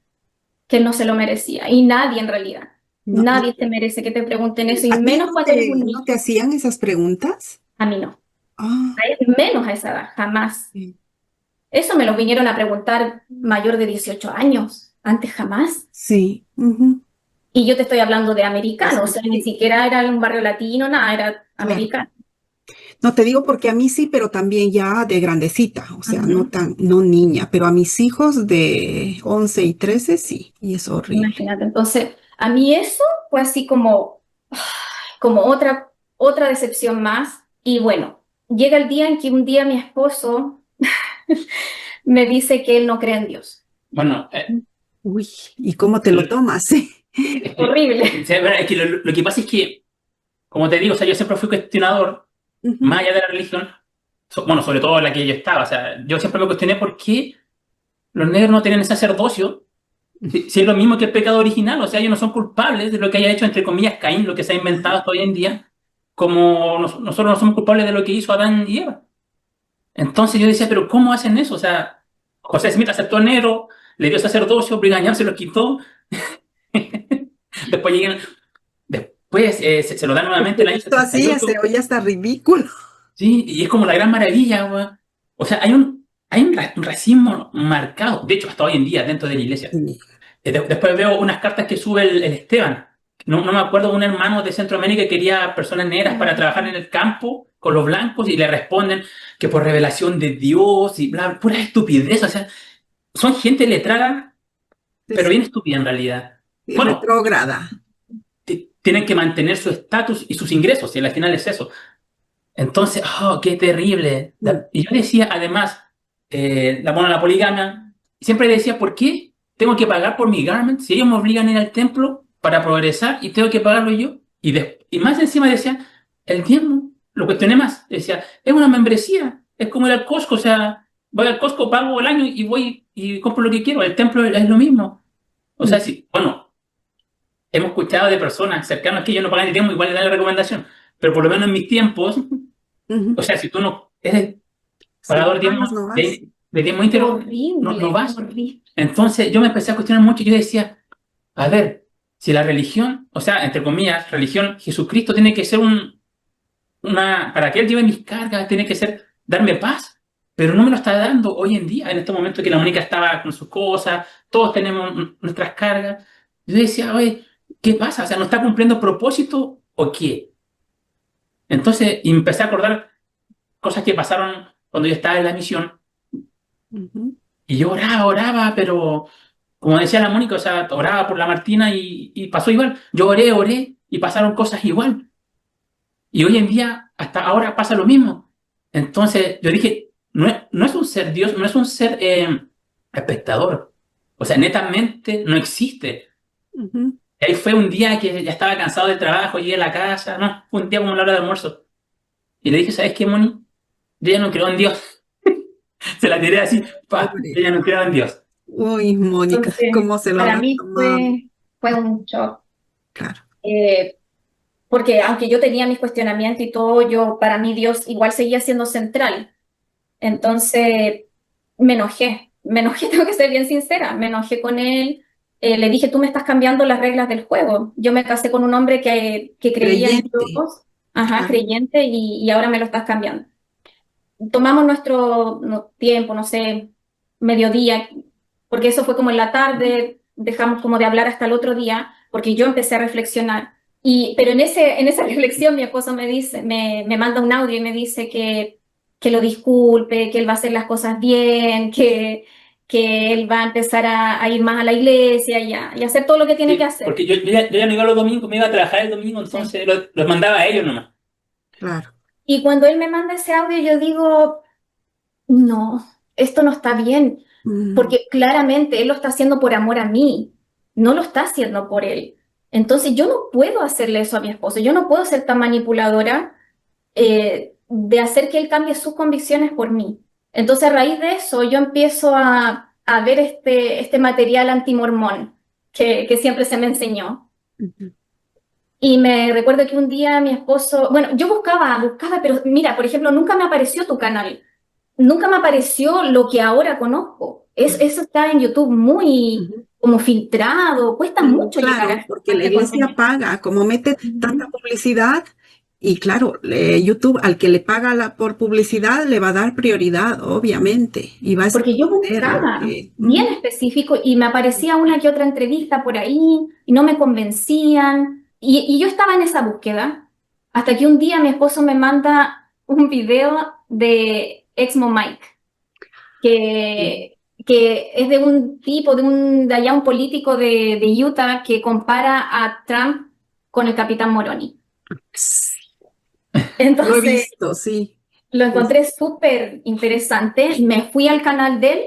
que él no se lo merecía. Y nadie en realidad, No, nadie te merece que te pregunten eso, y ¿a ti menos cuando eres un niño. no te hacían esas preguntas? A mí no, Ah, a él menos a esa edad, jamás. sí. Eso me lo vinieron a preguntar mayor de 18 años, antes jamás. Sí. Ujú. Y yo te estoy hablando de americano, o sea, ni Sí, siquiera era un barrio latino, nada, era claro. americano. No te digo porque a mí sí, pero también ya de grandecita, o sea, Ujú. no niña, pero a mis hijos de 11 y 13 sí, y es horrible. Imagínate, entonces, a mí eso fue así como otra decepción más. Y bueno, llega el día en que un día mi esposo me dice que él no cree en Dios. Bueno, Uy, ¿y cómo te lo tomas? Sí. es que, Horrible. sí, es que lo que pasa es que, como te digo, o sea, yo siempre fui cuestionador, Ujú. más allá de la religión, bueno, sobre todo la que yo estaba, o sea, yo siempre me cuestioné por qué los negros no tienen ese sacerdocio, si es lo mismo que el pecado original, o sea, ellos no son culpables de lo que haya hecho, entre comillas, Caín, lo que se ha inventado hasta hoy en día, como nosotros no somos culpables de lo que hizo Adán y Eva. Entonces yo decía, pero ¿cómo hacen eso? O sea, José Smith aceptó a negro, le dio sacerdocio, Brigham Young se lo quitó, después llegan, después se lo dan nuevamente el año Esto así ya se 78. oye hasta ridículo. Sí, y es como la gran maravilla, güey. O sea, un racismo marcado, de hecho, hasta hoy en día, dentro de la iglesia. Sí. Después veo unas cartas que sube el Esteban. No me acuerdo, un hermano de Centroamérica que quería personas negras para trabajar en el campo con los blancos y le responden que por revelación de Dios y bla, pura estupidez. O sea, son gente letrada, pero bien estúpida en realidad. Sí, Bueno, retrógrada. tienen que mantener su estatus y sus ingresos, y al final es eso. Entonces, oh, qué terrible. Y yo decía, además, la poligamia, siempre decía, ¿por qué tengo que pagar por mi garment si ellos me obligan a ir al templo para progresar y tengo que pagarlo yo? Y más encima decía, el diezmo, lo cuestioné más, decía, es una membresía, es como ir al Costco, o sea, voy al Costco, pago el año y voy y compro lo que quiero, el templo es lo mismo. O sea, sí, bueno, hemos escuchado de personas cercanas que ellos no pagan el diezmo, igual le dan la recomendación, pero por lo menos en mis tiempos, Ujú. o sea, si tú no eres Si no pagador pagas, no vas. de diezmo íntegro, no Horrible, vas. horrible. Entonces yo me empecé a cuestionar mucho y yo decía, a ver, si la religión, o sea, entre comillas, religión, Jesucristo tiene que ser para que Él lleve mis cargas, tiene que ser darme paz, pero no me lo está dando hoy en día, en este momento que la Mónica estaba con sus cosas, todos tenemos nuestras cargas. Yo decía, oye, ¿qué pasa? O sea, ¿no está cumpliendo propósito o qué? Entonces, y empecé a acordar cosas que pasaron cuando yo estaba en la misión. Ujú. Y yo oraba, pero como decía la Mónica, o sea, oraba por la Martina y pasó igual. Yo oré y pasaron cosas igual. Y hoy en día, hasta ahora pasa lo mismo. Entonces yo dije, no es un ser Dios, no es un ser espectador. O sea, netamente no existe. Ujú. Y ahí fue un día que ya estaba cansado del trabajo, llegué a la casa, no, fue un día como la hora de almuerzo. Y le dije, ¿sabes qué, Moni? Yo ya no creo en Dios. Se la tiré así, pa, Pobre. yo ya no creo en Dios. Uy, Mónica, Entonces, ¿cómo se lo para habrá mí tomado? fue un shock. Claro. Porque aunque yo tenía mis cuestionamientos y todo, para mí Dios igual seguía siendo central. Entonces me enojé, tengo que ser bien sincera, me enojé con él, le dije, tú me estás cambiando las reglas del juego. Yo me casé con un hombre que creía en Creyente. Dios, ajá, Claro. creyente, y ahora me lo estás cambiando. Tomamos nuestro tiempo, no sé, mediodía, porque eso fue como en la tarde, dejamos como de hablar hasta el otro día, porque yo empecé a reflexionar. Pero en esa reflexión mi esposo me dice, me manda un audio y me dice que lo disculpe, que él va a hacer las cosas bien, que él va a empezar a ir más a la iglesia y a hacer todo lo que tiene Sí, que hacer. porque yo ya no iba los domingos, me iba a trabajar el domingo, entonces los mandaba a ellos nomás. Claro. Y cuando él me manda ese audio, yo digo, no, esto no está bien, porque claramente él lo está haciendo por amor a mí, no lo está haciendo por él. Entonces yo no puedo hacerle eso a mi esposo, yo no puedo ser tan manipuladora de hacer que él cambie sus convicciones por mí. Entonces a raíz de eso yo empiezo a ver este material antimormón que siempre se me enseñó. Ujú. Y me recuerdo que un día mi esposo, bueno, yo buscaba, pero mira, por ejemplo, nunca me apareció tu canal. Nunca me apareció lo que ahora conozco. Eso está en YouTube muy Ujú. como filtrado, cuesta mucho llegar Claro, a porque la este iglesia contenido. paga, como mete tanta publicidad, y claro, YouTube al que le paga por publicidad le va a dar prioridad, obviamente, y va a Porque yo esconder lo buscaba que... bien específico y me aparecía una que otra entrevista por ahí y no me convencían. Y yo estaba en esa búsqueda hasta que un día mi esposo me manda un video de Exmo Mike, que es de un tipo, de allá un político de Utah que compara a Trump con el Capitán Moroni. Sí, lo he Entonces visto, sí. lo encontré súper interesante, me fui al canal de él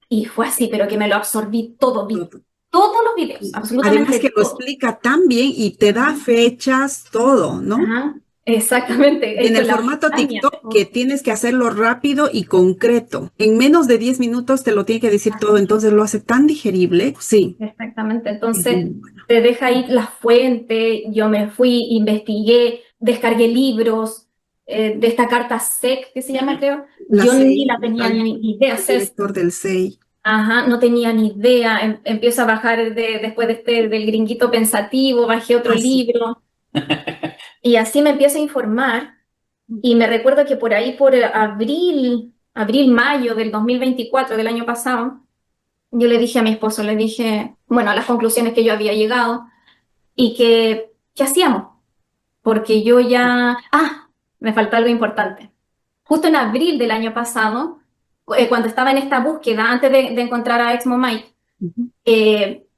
y fue así, pero que me lo absorbí todo, vi Todo. todos los videos, Además que absolutamente lo todo. explica tan bien y te da fechas, todo, ¿no? Ajá, exactamente, Y en el con la formato pestaña. TikTok que tienes que hacerlo rápido y concreto. En menos de 10 minutos te lo tiene que decir todo, entonces lo hace tan digerible. Sí. Exactamente, Es muy entonces bueno. te deja ahí la fuente, yo me fui, investigué, descargué libros de esta carta SEC que se llama, creo, La yo ni 6, la tenía ni idea, el director del 6. ajá, no tenía ni idea, empiezo a bajar después del Gringuito Pensativo, bajé otro Así. libro y así me empiezo a informar y me recuerdo que por ahí, por mayo del 2024 del año pasado, yo le dije a mi esposo, le dije, bueno, a las conclusiones que yo había llegado y ¿qué hacíamos? Porque yo ya, me faltó algo importante. Justo en abril del año pasado, cuando estaba en esta búsqueda, antes de encontrar a Exmo Mike,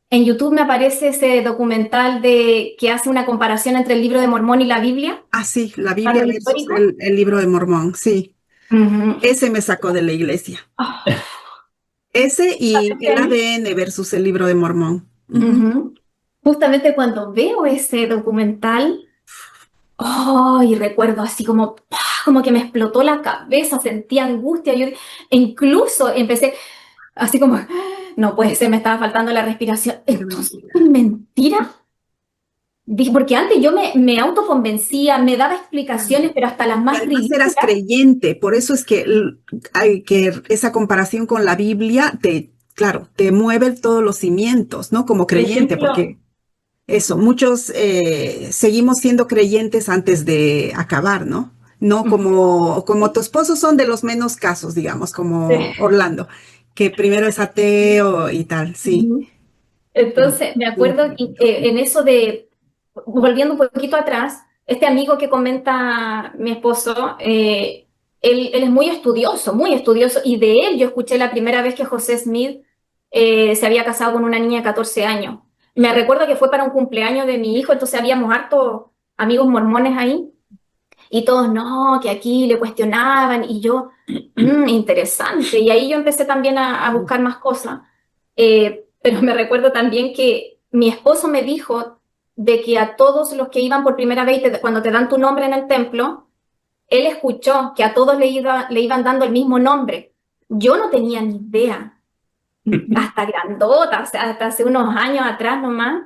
en YouTube me aparece ese documental que hace una comparación entre el libro de Mormón y la Biblia, Ah, sí, la Biblia algo versus histórico. el libro de Mormón, sí. Ujú. Ese me sacó de la iglesia. Ah, Ese y justamente el ahí, ADN versus el libro de Mormón. Ujú. ujú. Justamente cuando veo ese documental, y recuerdo así como, ¡pah! Como que me explotó la cabeza, sentía angustia, e incluso empecé así como, no puede ser, me estaba faltando la respiración. Era ¿Esto es mentira. mentira? Dije, porque antes yo me autoconvencía, me daba explicaciones, pero hasta las Y más además eras ridículas. creyente, por eso es que, hay que esa comparación con la Biblia claro, te mueve todos los cimientos, ¿no? Como Por creyente, ejemplo, porque eso, muchos seguimos siendo creyentes antes de acabar, ¿no? No como tu esposo son de los menos casos, digamos, como Orlando, que primero es ateo y tal, sí. ujú. Entonces, me acuerdo que, en eso volviendo un poquito atrás, este amigo que comenta mi esposo, él es muy estudioso, y de él yo escuché la primera vez que José Smith se había casado con una niña de 14 años. Me recuerdo que fue para un cumpleaños de mi hijo, entonces habíamos hartos amigos mormones ahí, y todos, no, que aquí le cuestionaban, y yo, interesante, y ahí yo empecé también a buscar más cosas. Pero me recuerdo también que mi esposo me dijo de que a todos los que iban por primera vez, cuando te dan tu nombre en el templo, él escuchó que a todos le iban dando el mismo nombre. Yo no tenía ni idea, hasta grandota, o sea, hasta hace unos años atrás nomás.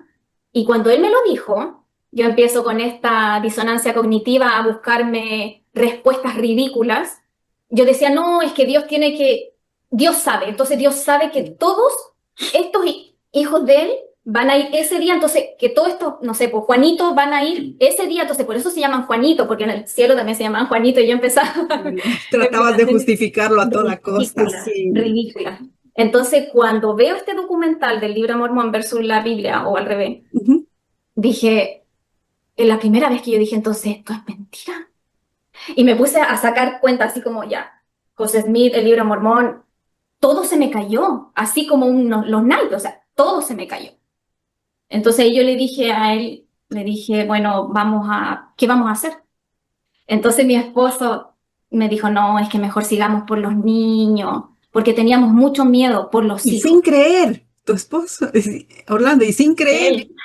Y cuando él me lo dijo, yo empiezo con esta disonancia cognitiva a buscarme respuestas ridículas. Yo decía, no, es que Dios sabe, entonces Dios sabe que todos estos hijos de él van a ir ese día, entonces que todo esto, no sé, pues Juanito van a ir ese día, entonces por eso se llaman Juanito, porque en el cielo también se llaman Juanito, y yo empezaba Tratabas de justificarlo a toda costa, ridícula, sí. ridícula. Entonces, cuando veo este documental del libro de Mormón versus la Biblia, o al revés, Ujú. dije, es la primera vez que yo dije, entonces, esto es mentira. Y me puse a sacar cuenta, así como ya, José Smith, el libro de Mormón, todo se me cayó, así como los naipes, o sea, todo se me cayó. Entonces yo le dije a él, le dije, bueno, ¿qué vamos a hacer? Entonces mi esposo me dijo, no, es que mejor sigamos por los niños, porque teníamos mucho miedo por los Y hijos. sin creer, tu esposo, Orlando, y sin creer. Él.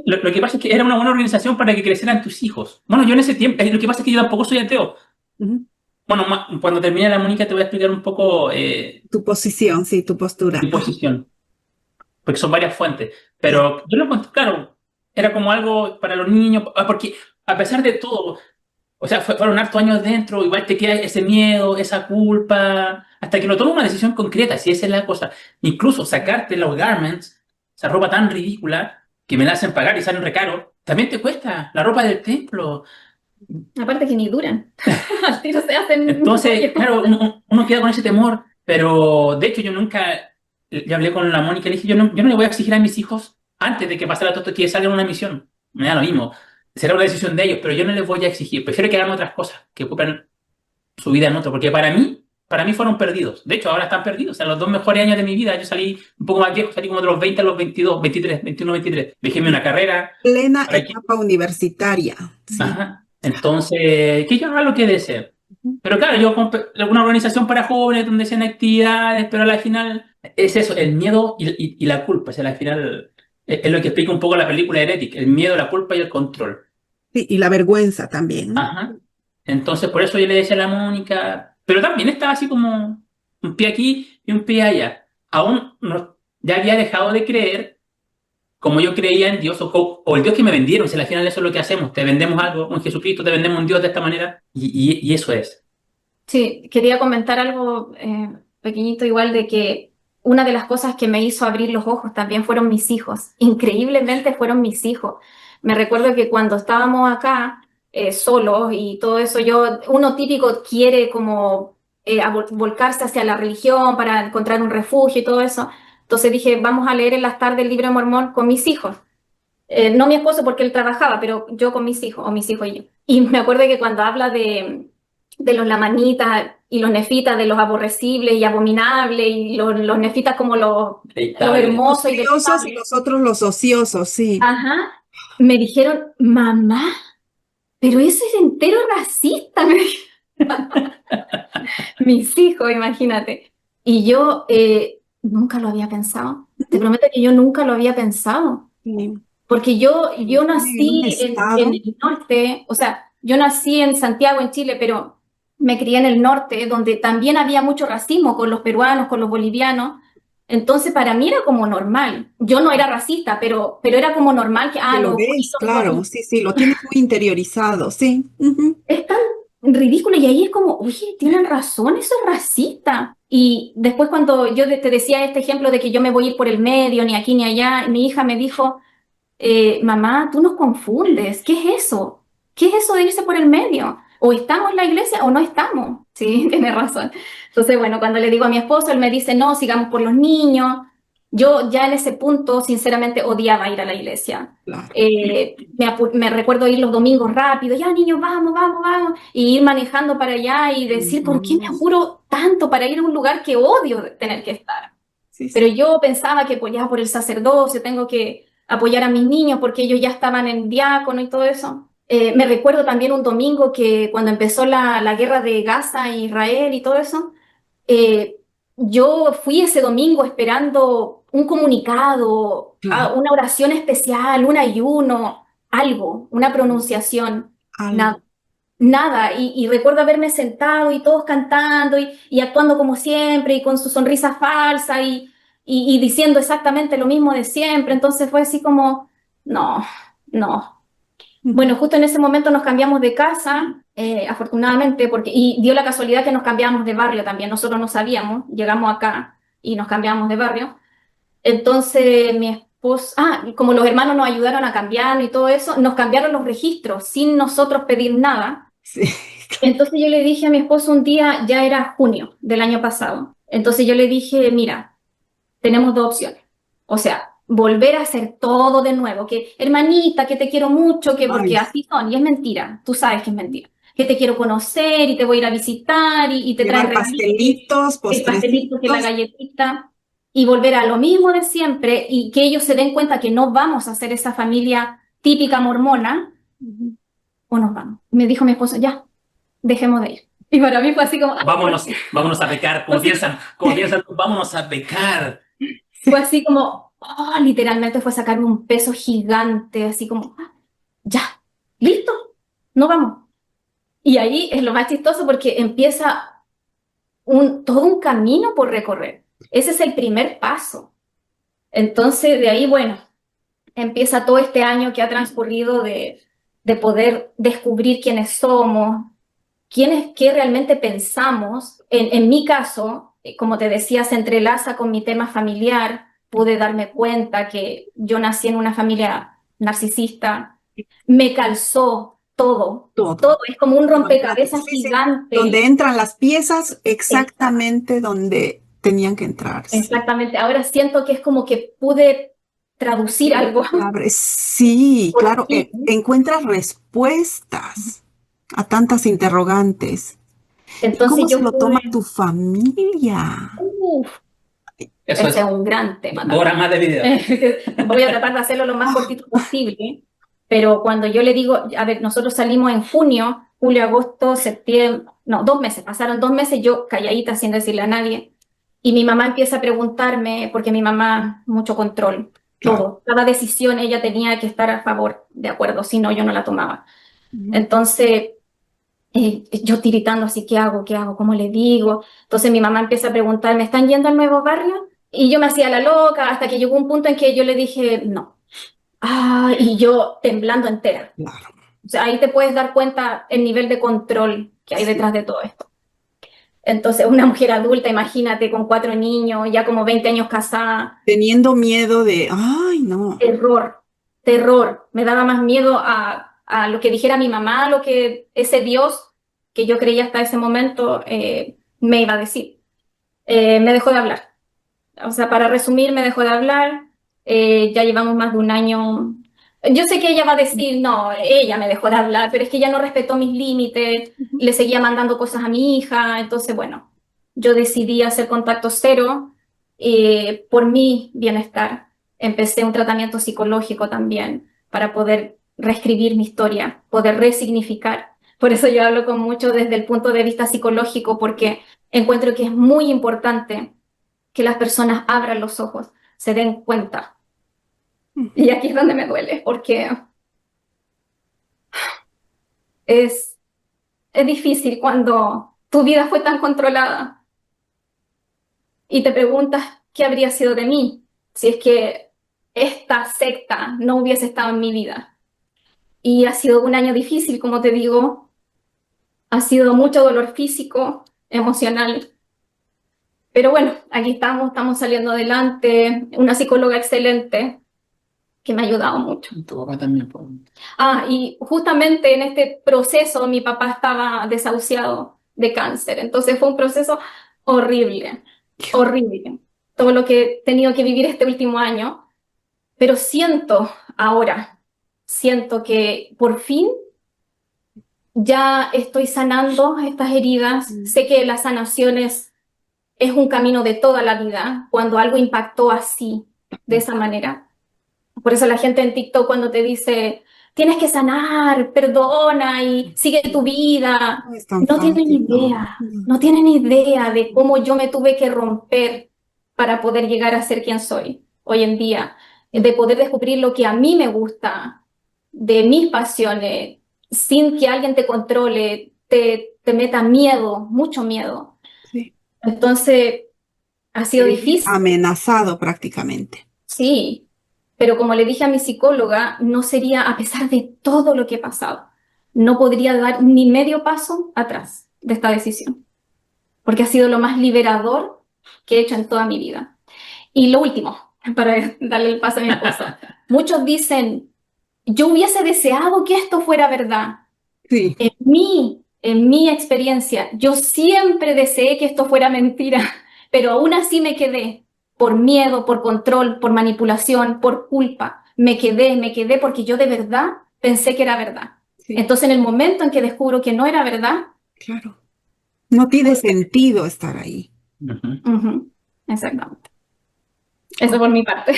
Lo que pasa es que era una buena organización para que crecieran tus hijos. Bueno, yo en ese tiempo, lo que pasa es que yo tampoco soy ateo. Ujú. Bueno, cuando termine la Mónica te voy a explicar un poco Tu posición, sí, tu postura. mi posición, porque son varias fuentes. Pero yo lo encontré, claro, era como algo para los niños, porque a pesar de todo, o sea, fueron hartos años dentro, igual te queda ese miedo, esa culpa, hasta que no tomas una decisión concreta, si esa es la cosa. Incluso sacarte los garments, esa ropa tan ridícula, que me la hacen pagar y salen recaro, también te cuesta la ropa del templo. Aparte que ni duran, al tiro se hacen Entonces, pollo. claro, uno queda con ese temor, pero de hecho yo nunca, ya hablé con la Mónica y le dije, yo no le voy a exigir a mis hijos antes de que pasara todo esto que salgan a una misión. Me da lo mismo. Será una decisión de ellos, pero yo no les voy a exigir. Prefiero que hagan otras cosas, que ocupen su vida en otro, porque para mí fueron perdidos. De hecho, ahora están perdidos. O sea, los 2 mejores años de mi vida, yo salí un poco más viejo, salí como de los 20 a los 22, 23, 21, 23. Dejéme una carrera. Plena Para que, etapa universitaria, sí. ajá. Entonces, que yo haga lo que desee. Pero claro, yo compré una organización para jóvenes donde hacen actividades, pero al final es eso, el miedo y la culpa. O sea, al final es lo que explica un poco la película Heretic, el miedo, la culpa y el control. Sí, y la vergüenza también, ¿no? Ajá. Entonces, por eso yo le decía a la Mónica, pero también estaba así como un pie aquí y un pie allá. Aún no, ya había dejado de creer como yo creía en Dios o el Dios que me vendieron. Si al final eso es lo que hacemos, te vendemos algo, en Jesucristo te vendemos un Dios de esta manera y eso es. Sí, quería comentar algo pequeñito igual de que una de las cosas que me hizo abrir los ojos también fueron mis hijos. Increíblemente fueron mis hijos. Me recuerdo que cuando estábamos acá solos y todo eso, uno típico quiere como volcarse hacia la religión para encontrar un refugio y todo eso. Entonces dije, vamos a leer en las tardes el libro de Mormón con mis hijos. No mi esposo porque él trabajaba, pero yo con mis hijos, o mis hijos y yo. Y me acuerdo que cuando habla de los lamanitas y los nefitas, de los aborrecibles y abominables, y los nefitas como los hermosos y Los ociosos y deleznables. los otros los ociosos, sí. Ajá, me dijeron, mamá, pero eso es entero racista, me dijeron. Mis hijos, imagínate. Y yo nunca lo había pensado. Te prometo que yo nunca lo había pensado. Sí. Porque yo En un nací estado. en el norte, o sea, yo nací en Santiago, en Chile, pero me crié en el norte, donde también había mucho racismo con los peruanos, con los bolivianos. Entonces, para mí era como normal. Yo no era racista, pero era como normal que, Que lo los ves, bonitos, claro, sí, sí, lo tienes muy interiorizado, sí. Ujú. es tan ridículo y ahí es como, oye, tienen razón, eso es racista. Y después cuando yo te decía este ejemplo de que yo me voy a ir por el medio, ni aquí ni allá, mi hija me dijo, mamá, tú nos confundes, ¿qué es eso? ¿Qué es eso de irse por el medio? O estamos en la iglesia o no estamos. Sí, tiene razón. Entonces, bueno, cuando le digo a mi esposo, él me dice, no, sigamos por los niños. Yo ya en ese punto, sinceramente, odiaba ir a la iglesia. Claro. Me recuerdo ir los domingos rápido, ya niños, vamos, vamos, vamos, y ir manejando para allá y decir, ¿por qué me apuro tanto para ir a un lugar que odio tener que estar? Sí, sí. Pero yo pensaba que pues ya por el sacerdocio tengo que apoyar a mis niños porque ellos ya estaban en diácono y todo eso. Me recuerdo también un domingo que cuando empezó la guerra de Gaza e Israel y todo eso, eh, yo fui ese domingo esperando un comunicado, Claro. una oración especial, un ayuno, algo, una pronunciación. Algo. Nada. Nada, y recuerdo haberme sentado y todos cantando y actuando como siempre y con su sonrisa falsa y diciendo exactamente lo mismo de siempre. Entonces fue así como, no, no. Bueno, justo en ese momento nos cambiamos de casa, afortunadamente, y dio la casualidad que nos cambiamos de barrio también. Nosotros no sabíamos, llegamos acá y nos cambiamos de barrio. Entonces mi esposo, como los hermanos nos ayudaron a cambiarlo y todo eso, nos cambiaron los registros sin nosotros pedir nada. Sí. Entonces yo le dije a mi esposo un día, ya era junio del año pasado, entonces yo le dije, mira, tenemos dos opciones. O sea, volver a hacer todo de nuevo, que hermanita, que te quiero mucho, que porque Ay, así son, y es mentira, tú sabes que es mentira, que te quiero conocer y te voy a ir a visitar y te traes llevar regalitos, pastelitos, el pastelito, que la postrecitos. galletita, y volver a lo mismo de siempre y que ellos se den cuenta que no vamos a ser esa familia típica mormona, o nos vamos. Me dijo mi esposo, ya, dejemos de ir. Y para mí fue así como, Vámonos a pecar, como piensan, vámonos a pecar. fue así como, literalmente fue sacarme un peso gigante, así como, ya, listo, no vamos. Y ahí es lo más chistoso porque empieza todo un camino por recorrer. Ese es el primer paso. Entonces, de ahí, bueno, empieza todo este año que ha transcurrido de poder descubrir quiénes somos, qué realmente pensamos. En mi caso, como te decía, se entrelaza con mi tema familiar. Pude darme cuenta que yo nací en una familia narcisista. Me calzó todo. Todo. Todo es como un rompecabezas Sí, sí. gigante. Donde entran las piezas exactamente donde tenían que entrar. Sí. Exactamente. Ahora siento que es como que pude traducir algo. Sí, Por claro, fin. encuentras respuestas a tantas interrogantes. ¿Y Entonces cómo se yo lo toma pude. tu familia? Eso Ese es es un gran tema 2 horas más de video. Voy a tratar de hacerlo lo más cortito posible, pero cuando yo le digo, a ver, nosotros salimos en junio, julio, agosto, septiembre, no, 2 meses, pasaron 2 meses yo calladita sin decirle a nadie, y mi mamá empieza a preguntarme, porque mi mamá, mucho control, Claro. todo, cada decisión ella tenía que estar a favor, de acuerdo, si no, yo no la tomaba. Entonces, yo tiritando así, ¿qué hago? ¿Qué hago? ¿Cómo le digo? Entonces mi mamá empieza a preguntarme, ¿están yendo al nuevo barrio? Y yo me hacía la loca hasta que llegó un punto en que yo le dije, no. Y yo temblando entera. Claro. O sea, ahí te puedes dar cuenta el nivel de control que hay detrás de todo esto. Entonces, una mujer adulta, imagínate, con 4 niños, ya como 20 años casada, Teniendo miedo de, ay, no. terror. Me daba más miedo a lo que dijera mi mamá, a lo que ese Dios que yo creía hasta ese momento me iba a decir. Me dejó de hablar. O sea, para resumir, me dejó de hablar. Ya llevamos más de un año. Yo sé que ella va a decir, no, ella me dejó de hablar, pero es que ella no respetó mis límites, le seguía mandando cosas a mi hija. Entonces, bueno, yo decidí hacer contacto cero por mi bienestar. Empecé un tratamiento psicológico también para poder reescribir mi historia, poder resignificar. Por eso yo hablo con mucho desde el punto de vista psicológico, porque encuentro que es muy importante que las personas abran los ojos, se den cuenta. Y aquí es donde me duele, porque es difícil cuando tu vida fue tan controlada y te preguntas qué habría sido de mí si es que esta secta no hubiese estado en mi vida. Y ha sido un año difícil, como te digo, ha sido mucho dolor físico, emocional. Pero bueno, aquí estamos saliendo adelante, una psicóloga excelente que me ha ayudado mucho. Tu papá también. Y justamente en este proceso mi papá estaba desahuciado de cáncer, entonces fue un proceso horrible, horrible, todo lo que he tenido que vivir este último año, pero siento que por fin ya estoy sanando estas heridas. Sé que la sanación es un camino de toda la vida cuando algo impactó así, de esa manera. Por eso la gente en TikTok cuando te dice, tienes que sanar, perdona y sigue tu vida, No es tan no tienen fácil, ¿no? idea, no tienen idea de cómo yo me tuve que romper para poder llegar a ser quien soy hoy en día, de poder descubrir lo que a mí me gusta, de mis pasiones, sin que alguien te controle, te meta miedo, mucho miedo. Sí. Entonces, ha sido difícil. Amenazado prácticamente. Sí, pero como le dije a mi psicóloga, no sería, a pesar de todo lo que he pasado, no podría dar ni medio paso atrás de esta decisión, porque ha sido lo más liberador que he hecho en toda mi vida. Y lo último, para darle el paso a mi esposo. Muchos dicen, yo hubiese deseado que esto fuera verdad. Sí, En mi experiencia, yo siempre deseé que esto fuera mentira, pero aún así me quedé por miedo, por control, por manipulación, por culpa. Me quedé porque yo de verdad pensé que era verdad. sí, Entonces, en el momento en que descubro que no era verdad, claro. No tiene sentido estar ahí. ujú, exactamente. Eso por mi parte.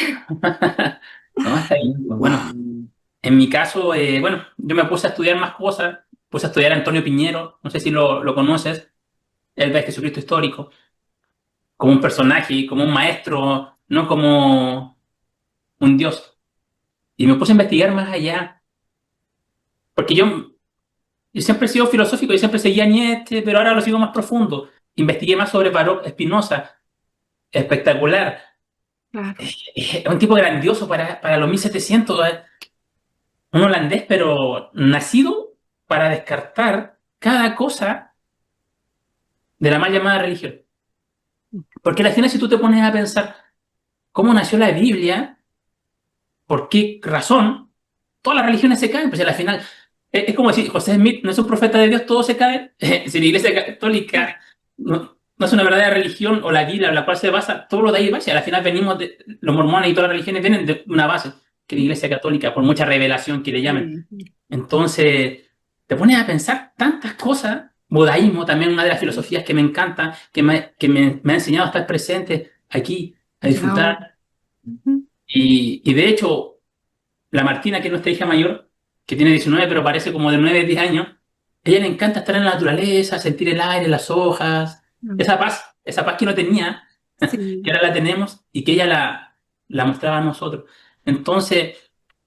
No, está bien. Pues bueno, en mi caso, bueno, yo me puse a estudiar más cosas. Puse a estudiar a Antonio Piñero, no sé si lo conoces. Él ve a Jesucristo histórico como un personaje, como un maestro, no como un dios. Y me puse a investigar más allá, porque yo siempre he sido filosófico, yo siempre seguía a Nietzsche, pero ahora lo sigo más profundo. Investigué más sobre Baruch Spinoza, espectacular. Claro. Es un tipo grandioso para los 1700, un holandés, pero nacido para descartar cada cosa de la mal llamada religión. Porque al final, si tú te pones a pensar cómo nació la Biblia, por qué razón, todas las religiones se caen, pues al final es como decir, José Smith no es un profeta de Dios, todo se cae. Si la Iglesia Católica no es una verdadera religión, o la Biblia en la cual se basa, todo lo de ahí va, y al final venimos de, los mormones y todas las religiones vienen de una base, que la Iglesia Católica, por mucha revelación que le llamen. Entonces, te pones a pensar tantas cosas. Budaísmo, también una de las filosofías que me encanta, que me ha enseñado a estar presente aquí, a disfrutar. Ujú. Y de hecho, la Martina, que es nuestra hija mayor, que tiene 19, pero parece como de 9 10 años, a ella le encanta estar en la naturaleza, sentir el aire, las hojas, esa paz que no tenía, Sí. que ahora la tenemos y que ella la mostraba a nosotros. Entonces,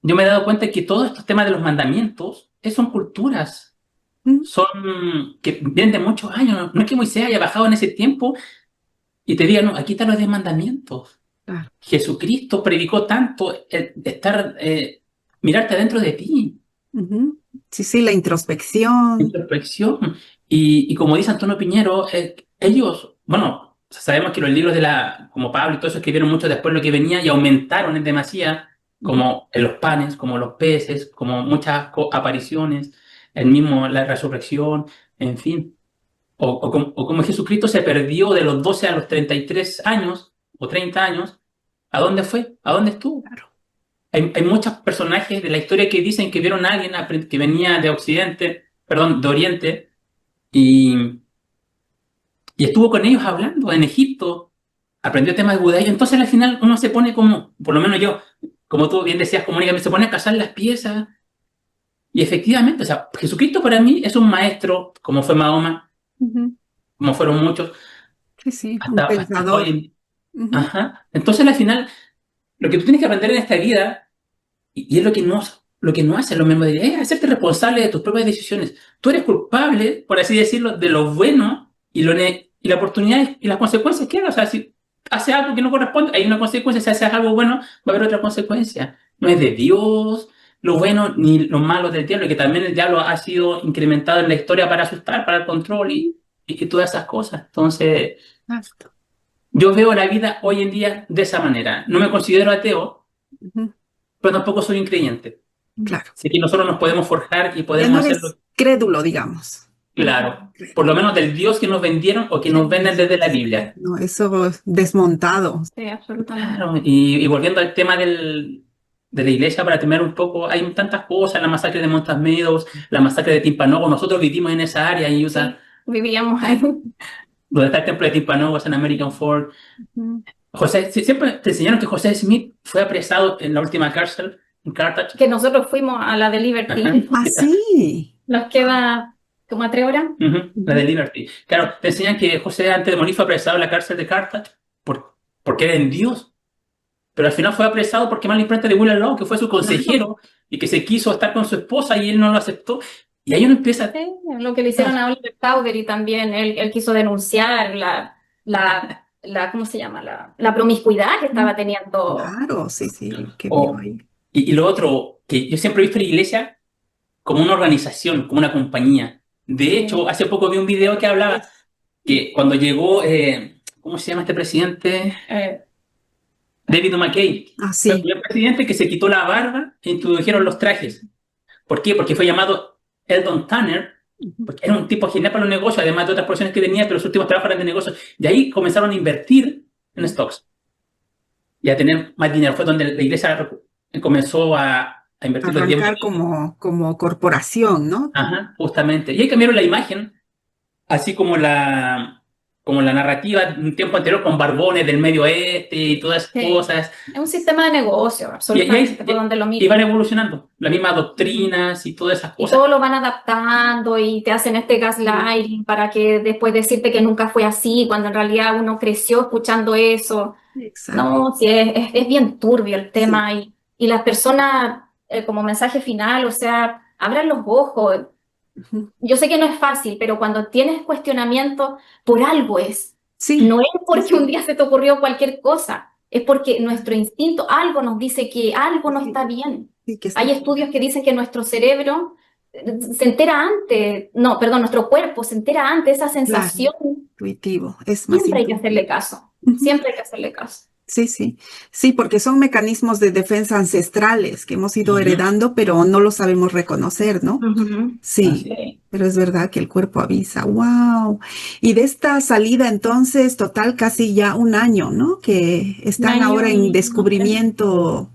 yo me he dado cuenta que todos estos temas de los mandamientos son culturas, Ujú. son que vienen de muchos años. No es que Moisés haya bajado en ese tiempo y te diga, no, aquí están los 10 mandamientos. Claro. Jesucristo predicó tanto mirarte dentro de ti, Ujú. Sí, sí, la introspección. introspección. Y como dice Antonio Piñero, ellos, bueno, sabemos que los libros como Pablo y todo eso escribieron mucho después lo que venía y aumentaron en demasía, como en los panes, como los peces, como muchas apariciones, la resurrección, en fin. O como Jesucristo se perdió de los 12 a los 33 años o 30 años, ¿a dónde fue? ¿A dónde estuvo? Claro. Hay muchos personajes de la historia que dicen que vieron a alguien que venía de Occidente, perdón, de Oriente, y, y estuvo con ellos hablando en Egipto, aprendió temas de judaísmo. Entonces al final uno se pone como, por lo menos yo, como tú bien decías, como se pone a cazar las piezas. Y efectivamente, o sea, Jesucristo para mí es un maestro, como fue Mahoma, Ujú. como fueron muchos, Sí, sí, un hasta pensador. hoy. Ujú. Ajá. Entonces al final, lo que tú tienes que aprender en esta vida, y es lo que no hace los miembros es hacerte responsable de tus propias decisiones. Tú eres culpable, por así decirlo, de lo bueno y la oportunidad y las consecuencias que hagas. O sea, si haces algo que no corresponde, hay una consecuencia. Si haces algo bueno, va a haber otra consecuencia. No es de Dios lo bueno ni lo malo del diablo, que también el diablo ha sido incrementado en la historia para asustar, para el control y todas esas cosas. Entonces, Exacto. yo veo la vida hoy en día de esa manera. No me considero ateo, Ujú. pero tampoco soy un creyente. Claro. Así que nosotros nos podemos forjar y Ya no podemos hacerlo, eres crédulo, digamos. claro, por lo menos del Dios que nos vendieron o que nos venden desde la Biblia. No, eso desmontado. Sí, absolutamente. Claro, y volviendo al tema de la iglesia, para terminar un poco, hay tantas cosas, la masacre de Montas Meadows, la masacre de Timpanogo, nosotros vivimos en esa área en Utah, Sí, vivíamos ahí. donde está el templo de Timpanogo, en American Fork. Ujú. Siempre te enseñaron que José Smith fue apresado en la última cárcel, en Carthage. Que nosotros fuimos a la de Liberty. Ajá. Ah, sí. Nos queda como a 3 horas. La de Liberty. Claro, te enseñan que José antes de morir fue apresado en la cárcel de Carthage porque era en Dios. Pero al final fue apresado porque mal imprenta de William Law, que fue su consejero y que se quiso estar con su esposa y él no lo aceptó. Y ahí uno empieza. Sí, lo que le hicieron a Oliver Cowdery también. Él quiso denunciar ¿cómo se llama? La promiscuidad que estaba teniendo. Claro, sí, sí, que vio O- ahí. y lo otro, que yo siempre he visto la iglesia como una organización, como una compañía. De hecho, hace poco vi un video que hablaba que cuando llegó, ¿cómo se llama este presidente? Eh, David McKay. Ah, Fue el sí. primer presidente que se quitó la barba e introdujeron los trajes. ¿Por qué? Porque fue llamado Eldon Tanner, porque era un tipo genial para los negocios, además de otras profesiones que tenía, pero sus últimos trabajos eran de negocios. De ahí comenzaron a invertir en stocks y a tener más dinero. Fue donde la iglesia comenzó a invertir los 10 Arrancar como corporación, ¿no? Ajá, justamente. Y ahí cambiaron la imagen, así como la narrativa de un tiempo anterior con barbones del Medio Oeste y todas esas Sí. cosas. Es un sistema de negocio, absolutamente, por donde lo Y miren. van evolucionando, las mismas doctrinas y todas esas Y cosas. todo lo van adaptando y te hacen este gaslighting para que después decirte que nunca fue así, cuando en realidad uno creció escuchando eso. Exacto. No, sí, es bien turbio el tema y las personas, como mensaje final, o sea, abran los ojos. Ujú. Yo sé que no es fácil, pero cuando tienes cuestionamiento, por algo es. Sí, No es porque un día se te ocurrió cualquier cosa, es porque nuestro instinto, algo nos dice que algo no está bien. sí, que Hay estudios que dicen que nuestro cerebro se entera antes, no, perdón, nuestro cuerpo se entera antes, esa sensación, intuitivo, es más siempre hay que intuitivo. hacerle caso, Ujú. siempre hay que hacerle caso. Sí, sí, sí, porque son mecanismos de defensa ancestrales que hemos ido Ujú. heredando, pero no los sabemos reconocer, ¿no? Ujú. Sí, Sí. pero es verdad que el cuerpo avisa. ¡Wow! Y de esta salida entonces, total, casi ya un año, ¿no? Que están año ahora y no en sé. descubrimiento,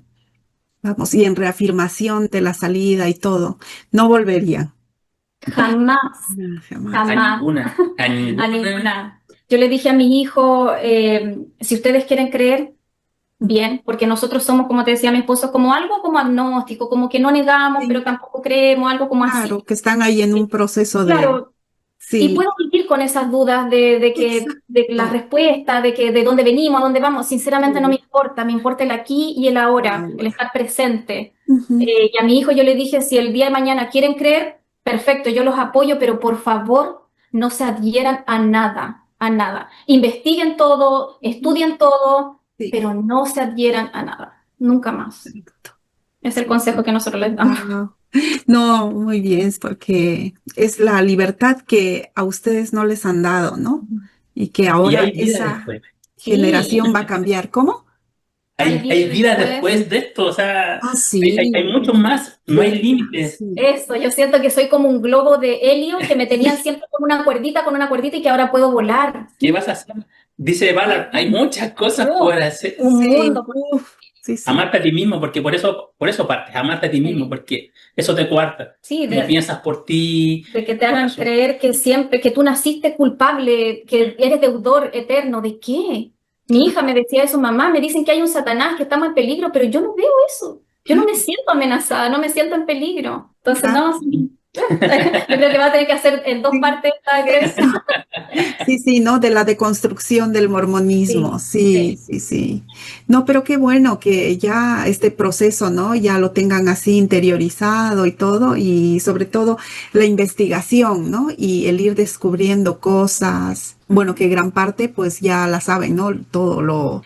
vamos, y en reafirmación de la salida y todo. No volverían. Jamás, No, jamás. A jamás, ninguna, a a ninguna. ninguna. Yo le dije a mi hijo, si ustedes quieren creer, bien, porque nosotros somos, como te decía mi esposo, como algo como agnóstico, como que no negamos, Sí. pero tampoco creemos, algo como Claro, así. que están ahí en un proceso de... Claro, y Sí, puedo vivir con esas dudas de que de la exacto. respuesta, de que de dónde venimos, a dónde vamos. Sinceramente no me importa el aquí y el ahora, Ahora. el estar presente. Ujú. Y a mi hijo yo le dije, si el día de mañana quieren creer, perfecto, yo los apoyo, pero por favor no se adhieran a nada, a nada. Investiguen todo, estudien todo, Sí. pero no se adhieran a nada, nunca más. Exacto. Es el consejo que nosotros les damos. Wow. No, muy bien, es porque es la libertad que a ustedes no les han dado, ¿no? Y que Y ahora hay vida esa después. Sí. generación va a cambiar. ¿Cómo? Hay vida después de esto, o sea, Ah, sí. hay mucho más, no hay límites. Sí. Eso, yo siento que soy como un globo de helio que me tenían siempre con una cuerdita y que ahora puedo volar. ¿Qué vas a hacer? Dice Ballard, hay muchas cosas por hacer. Un Sí. mundo. Uf, sí, sí. Amarte a ti mismo, porque por eso partes, amarte a ti mismo, porque eso te cuarta. Sí, No piensas por ti. de que te hagan Eso. creer que siempre, que tú naciste culpable, que eres deudor eterno. ¿De qué? Mi hija me decía eso, mamá, me dicen que hay un Satanás, que estamos en peligro, pero yo no veo eso. Yo no me siento amenazada, no me siento en peligro. Entonces, no, sí. Yo creo que va a tener que hacer en dos partes esta creencia. Sí, sí, ¿no? De la deconstrucción del mormonismo. Sí, sí, sí. No, pero qué bueno que ya este proceso, ¿no? Ya lo tengan así interiorizado y todo, y sobre todo la investigación, ¿no? Y el ir descubriendo cosas, bueno, que gran parte pues ya la saben, ¿no? Todo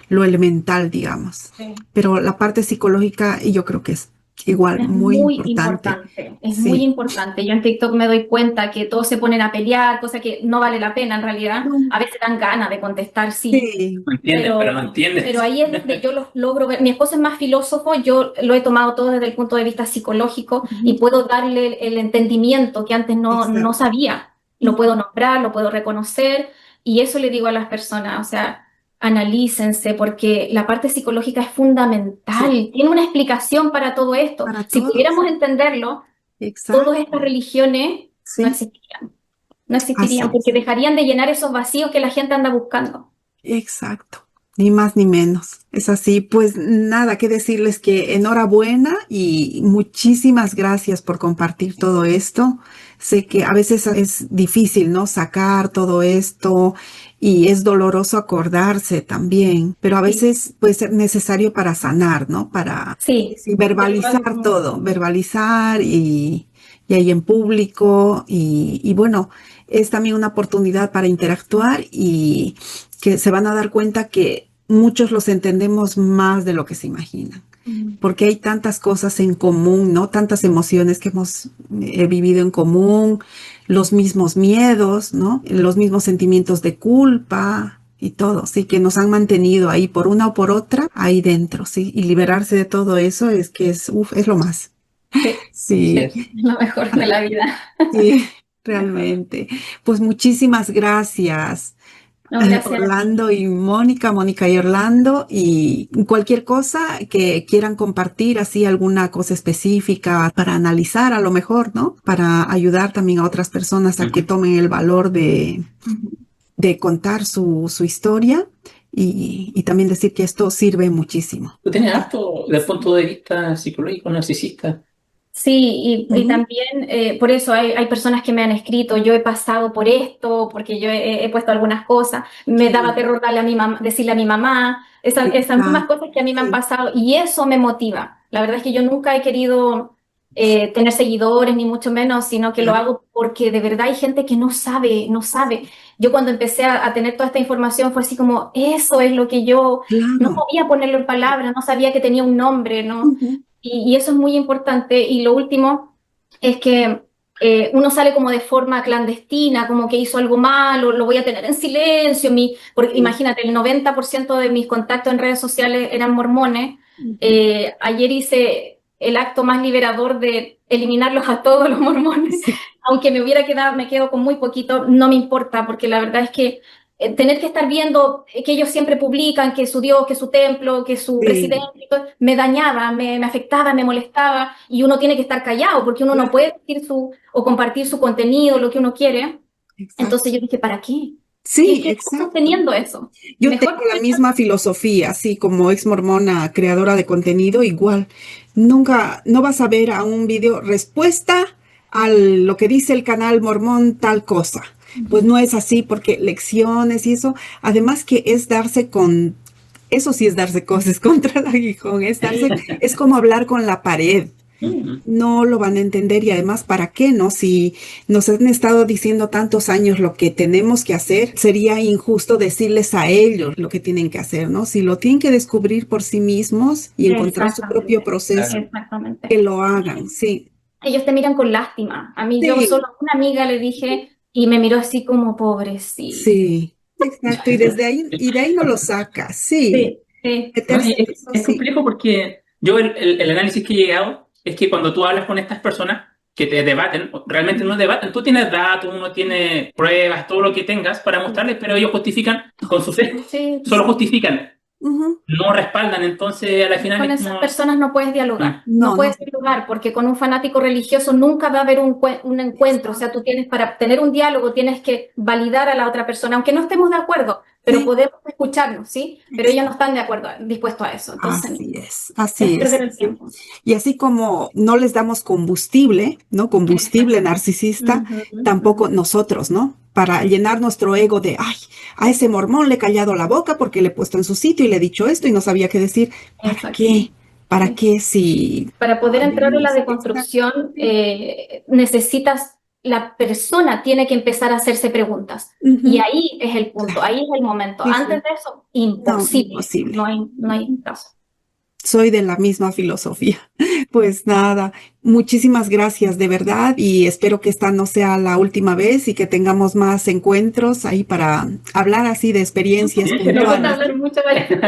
lo elemental, digamos. Sí. Pero la parte psicológica, y yo creo que es igual Es muy muy importante. importante, es Sí. muy importante. Yo en TikTok me doy cuenta que todos se ponen a pelear, cosa que no vale la pena en realidad. No. A veces dan ganas de contestar, sí, Sí, No entiendes, pero no entiendes. pero ahí es donde yo los logro ver. Mi esposo es más filósofo, yo lo he tomado todo desde el punto de vista psicológico y puedo darle el entendimiento que antes no Exacto. sabía. Lo puedo nombrar, lo puedo reconocer y eso le digo a las personas, o sea, analícense porque la parte psicológica es fundamental, Sí. tiene una explicación para todo esto. Para Si todo. pudiéramos entenderlo, exacto. todas estas religiones Sí. no existirían. No existirían Así porque es. dejarían de llenar esos vacíos que la gente anda buscando. Exacto, ni más ni menos. Es así, pues nada que decirles que enhorabuena y muchísimas gracias por compartir todo esto. Sé que a veces es difícil, ¿no? Sacar todo esto y es doloroso acordarse también, pero a veces puede ser necesario para sanar, ¿no? Para Sí, verbalizar todo, verbalizar y ahí en público y bueno, es también una oportunidad para interactuar y que se van a dar cuenta que muchos los entendemos más de lo que se imaginan, porque hay tantas cosas en común, ¿no? Tantas emociones que hemos vivido en común, los mismos miedos, ¿no? Los mismos sentimientos de culpa y todo, sí, que nos han mantenido ahí por una o por otra, ahí dentro, sí, y liberarse de todo eso es que es lo más. Sí, Es lo mejor de la vida. sí, realmente. Pues muchísimas gracias. No, gracias a ti. Orlando y Mónica, Mónica y Orlando, y cualquier cosa que quieran compartir, así alguna cosa específica para analizar a lo mejor, ¿no? Para ayudar también a otras personas a que tomen el valor de contar su historia y también decir que esto sirve muchísimo. Tú tienes harto desde el punto de vista psicológico, narcisista. Sí, y Ujú. también por eso hay personas que me han escrito, yo he pasado por esto, porque yo he puesto algunas cosas, me daba terror darle a mi mamá, decirle a mi mamá, esas mismas cosas que a mí me han Sí. pasado, y eso me motiva. La verdad es que yo nunca he querido tener seguidores, ni mucho menos, sino que lo hago porque de verdad hay gente que no sabe, no sabe. Yo cuando empecé a tener toda esta información fue así como, eso es lo que yo no Claro. sabía ponerlo en palabras, no sabía que tenía un nombre, ¿no? Ujú. Y eso es muy importante. Y lo último es que uno sale como de forma clandestina, como que hizo algo malo, lo voy a tener en silencio. Porque Sí. imagínate, el 90% de mis contactos en redes sociales eran mormones. Ujú. Ayer hice el acto más liberador de eliminarlos a todos los mormones. Sí. Aunque me quedo con muy poquito, no me importa, porque la verdad es que tener que estar viendo que ellos siempre publican que su Dios, que su templo, que su Sí. presidente, me dañaba, me afectaba, me molestaba, y uno tiene que estar callado porque uno no Claro. puede decir o compartir su contenido, lo que uno quiere. Exacto. Entonces yo dije, ¿para qué? Sí, ¿Qué está exacto. sosteniendo eso? Yo Mejor tengo la misma filosofía, así como ex mormona, creadora de contenido, igual. Nunca, no vas a ver a un video respuesta a lo que dice el canal mormón tal cosa. Pues no es así, porque lecciones y eso, además que es darse con, eso sí es darse cosas contra el aguijón, es como hablar con la pared. No lo van a entender y además, ¿para qué no? Si nos han estado diciendo tantos años lo que tenemos que hacer, sería injusto decirles a ellos lo que tienen que hacer, ¿no? Si lo tienen que descubrir por sí mismos y encontrar su propio proceso, Exactamente. que lo hagan, sí. Ellos te miran con lástima. A mí yo Sí, solo a una amiga le dije y me miró así como pobrecito. sí, exacto. Y de ahí no lo sacas, sí. Sí. Meterse en eso, Es sí. complejo porque yo el análisis que he llegado es que cuando tú hablas con estas personas que te debaten, realmente no debaten, tú tienes datos, uno tiene pruebas, todo lo que tengas para mostrarles, pero ellos justifican con su fe, Sí. solo justifican, Ujú. no respaldan, entonces a la final Con es esas como... personas no puedes dialogar, No, no puedes dialogar porque con un fanático religioso nunca va a haber un encuentro, o sea, tú tienes, para tener un diálogo tienes que validar a la otra persona, aunque no estemos de acuerdo, pero Sí. podemos escucharnos, ¿sí? Pero ellos no están de acuerdo, dispuestos a eso, entonces Así es es. perder el tiempo. Y así como no les damos combustible, ¿no? Combustible narcisista, Ujú. tampoco nosotros, ¿no? Para llenar nuestro ego de, ay, a ese mormón le he callado la boca porque le he puesto en su sitio y le he dicho esto y no sabía qué decir. ¿Para Exacto. qué? ¿Para qué si... Para poder entrar en la Exacto. deconstrucción, la persona tiene que empezar a hacerse preguntas. Ujú. Y ahí es el punto, ahí es el momento. Sí, sí. Antes de eso, imposible. imposible. No hay caso. Soy de la misma filosofía. Pues nada, muchísimas gracias de verdad y espero que esta no sea la última vez y que tengamos más encuentros ahí para hablar así de experiencias Sí, Nos gusta puntuales. hablar mucho, parece.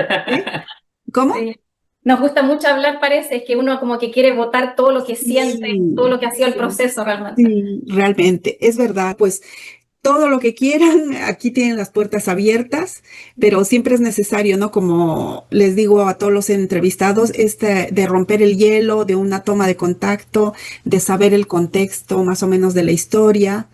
¿Cómo? Sí. Nos gusta mucho hablar, parece, es que uno como que quiere votar todo lo que siente, todo lo que ha sido el proceso realmente. Sí, realmente, es verdad. Pues todo lo que quieran, aquí tienen las puertas abiertas, pero siempre es necesario, ¿no? Como les digo a todos los entrevistados, de romper el hielo, de una toma de contacto, de saber el contexto más o menos de la historia.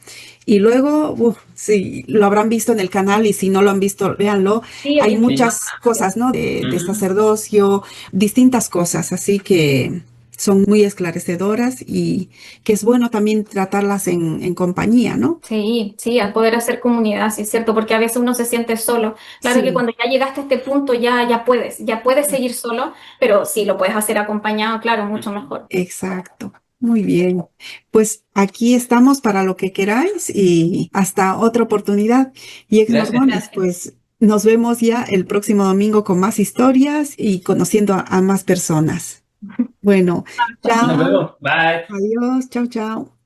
Y luego, sí, lo habrán visto en el canal y si no lo han visto, véanlo. Sí, Hay sí. muchas cosas, ¿no? De Ujú. sacerdocio, distintas cosas, así que son muy esclarecedoras y que es bueno también tratarlas en compañía, ¿no? Sí, al poder hacer comunidad, sí es cierto, porque a veces uno se siente solo. Claro Sí. que cuando ya llegaste a este punto ya puedes seguir solo, pero si lo puedes hacer acompañado, claro, mucho mejor. Exacto. Muy bien. Pues aquí estamos para lo que queráis y hasta otra oportunidad. Y ex-mormones, pues nos vemos ya el próximo domingo con más historias y conociendo a más personas. Bueno, Nos chao. vemos. Bye. Adiós. Chao, chao.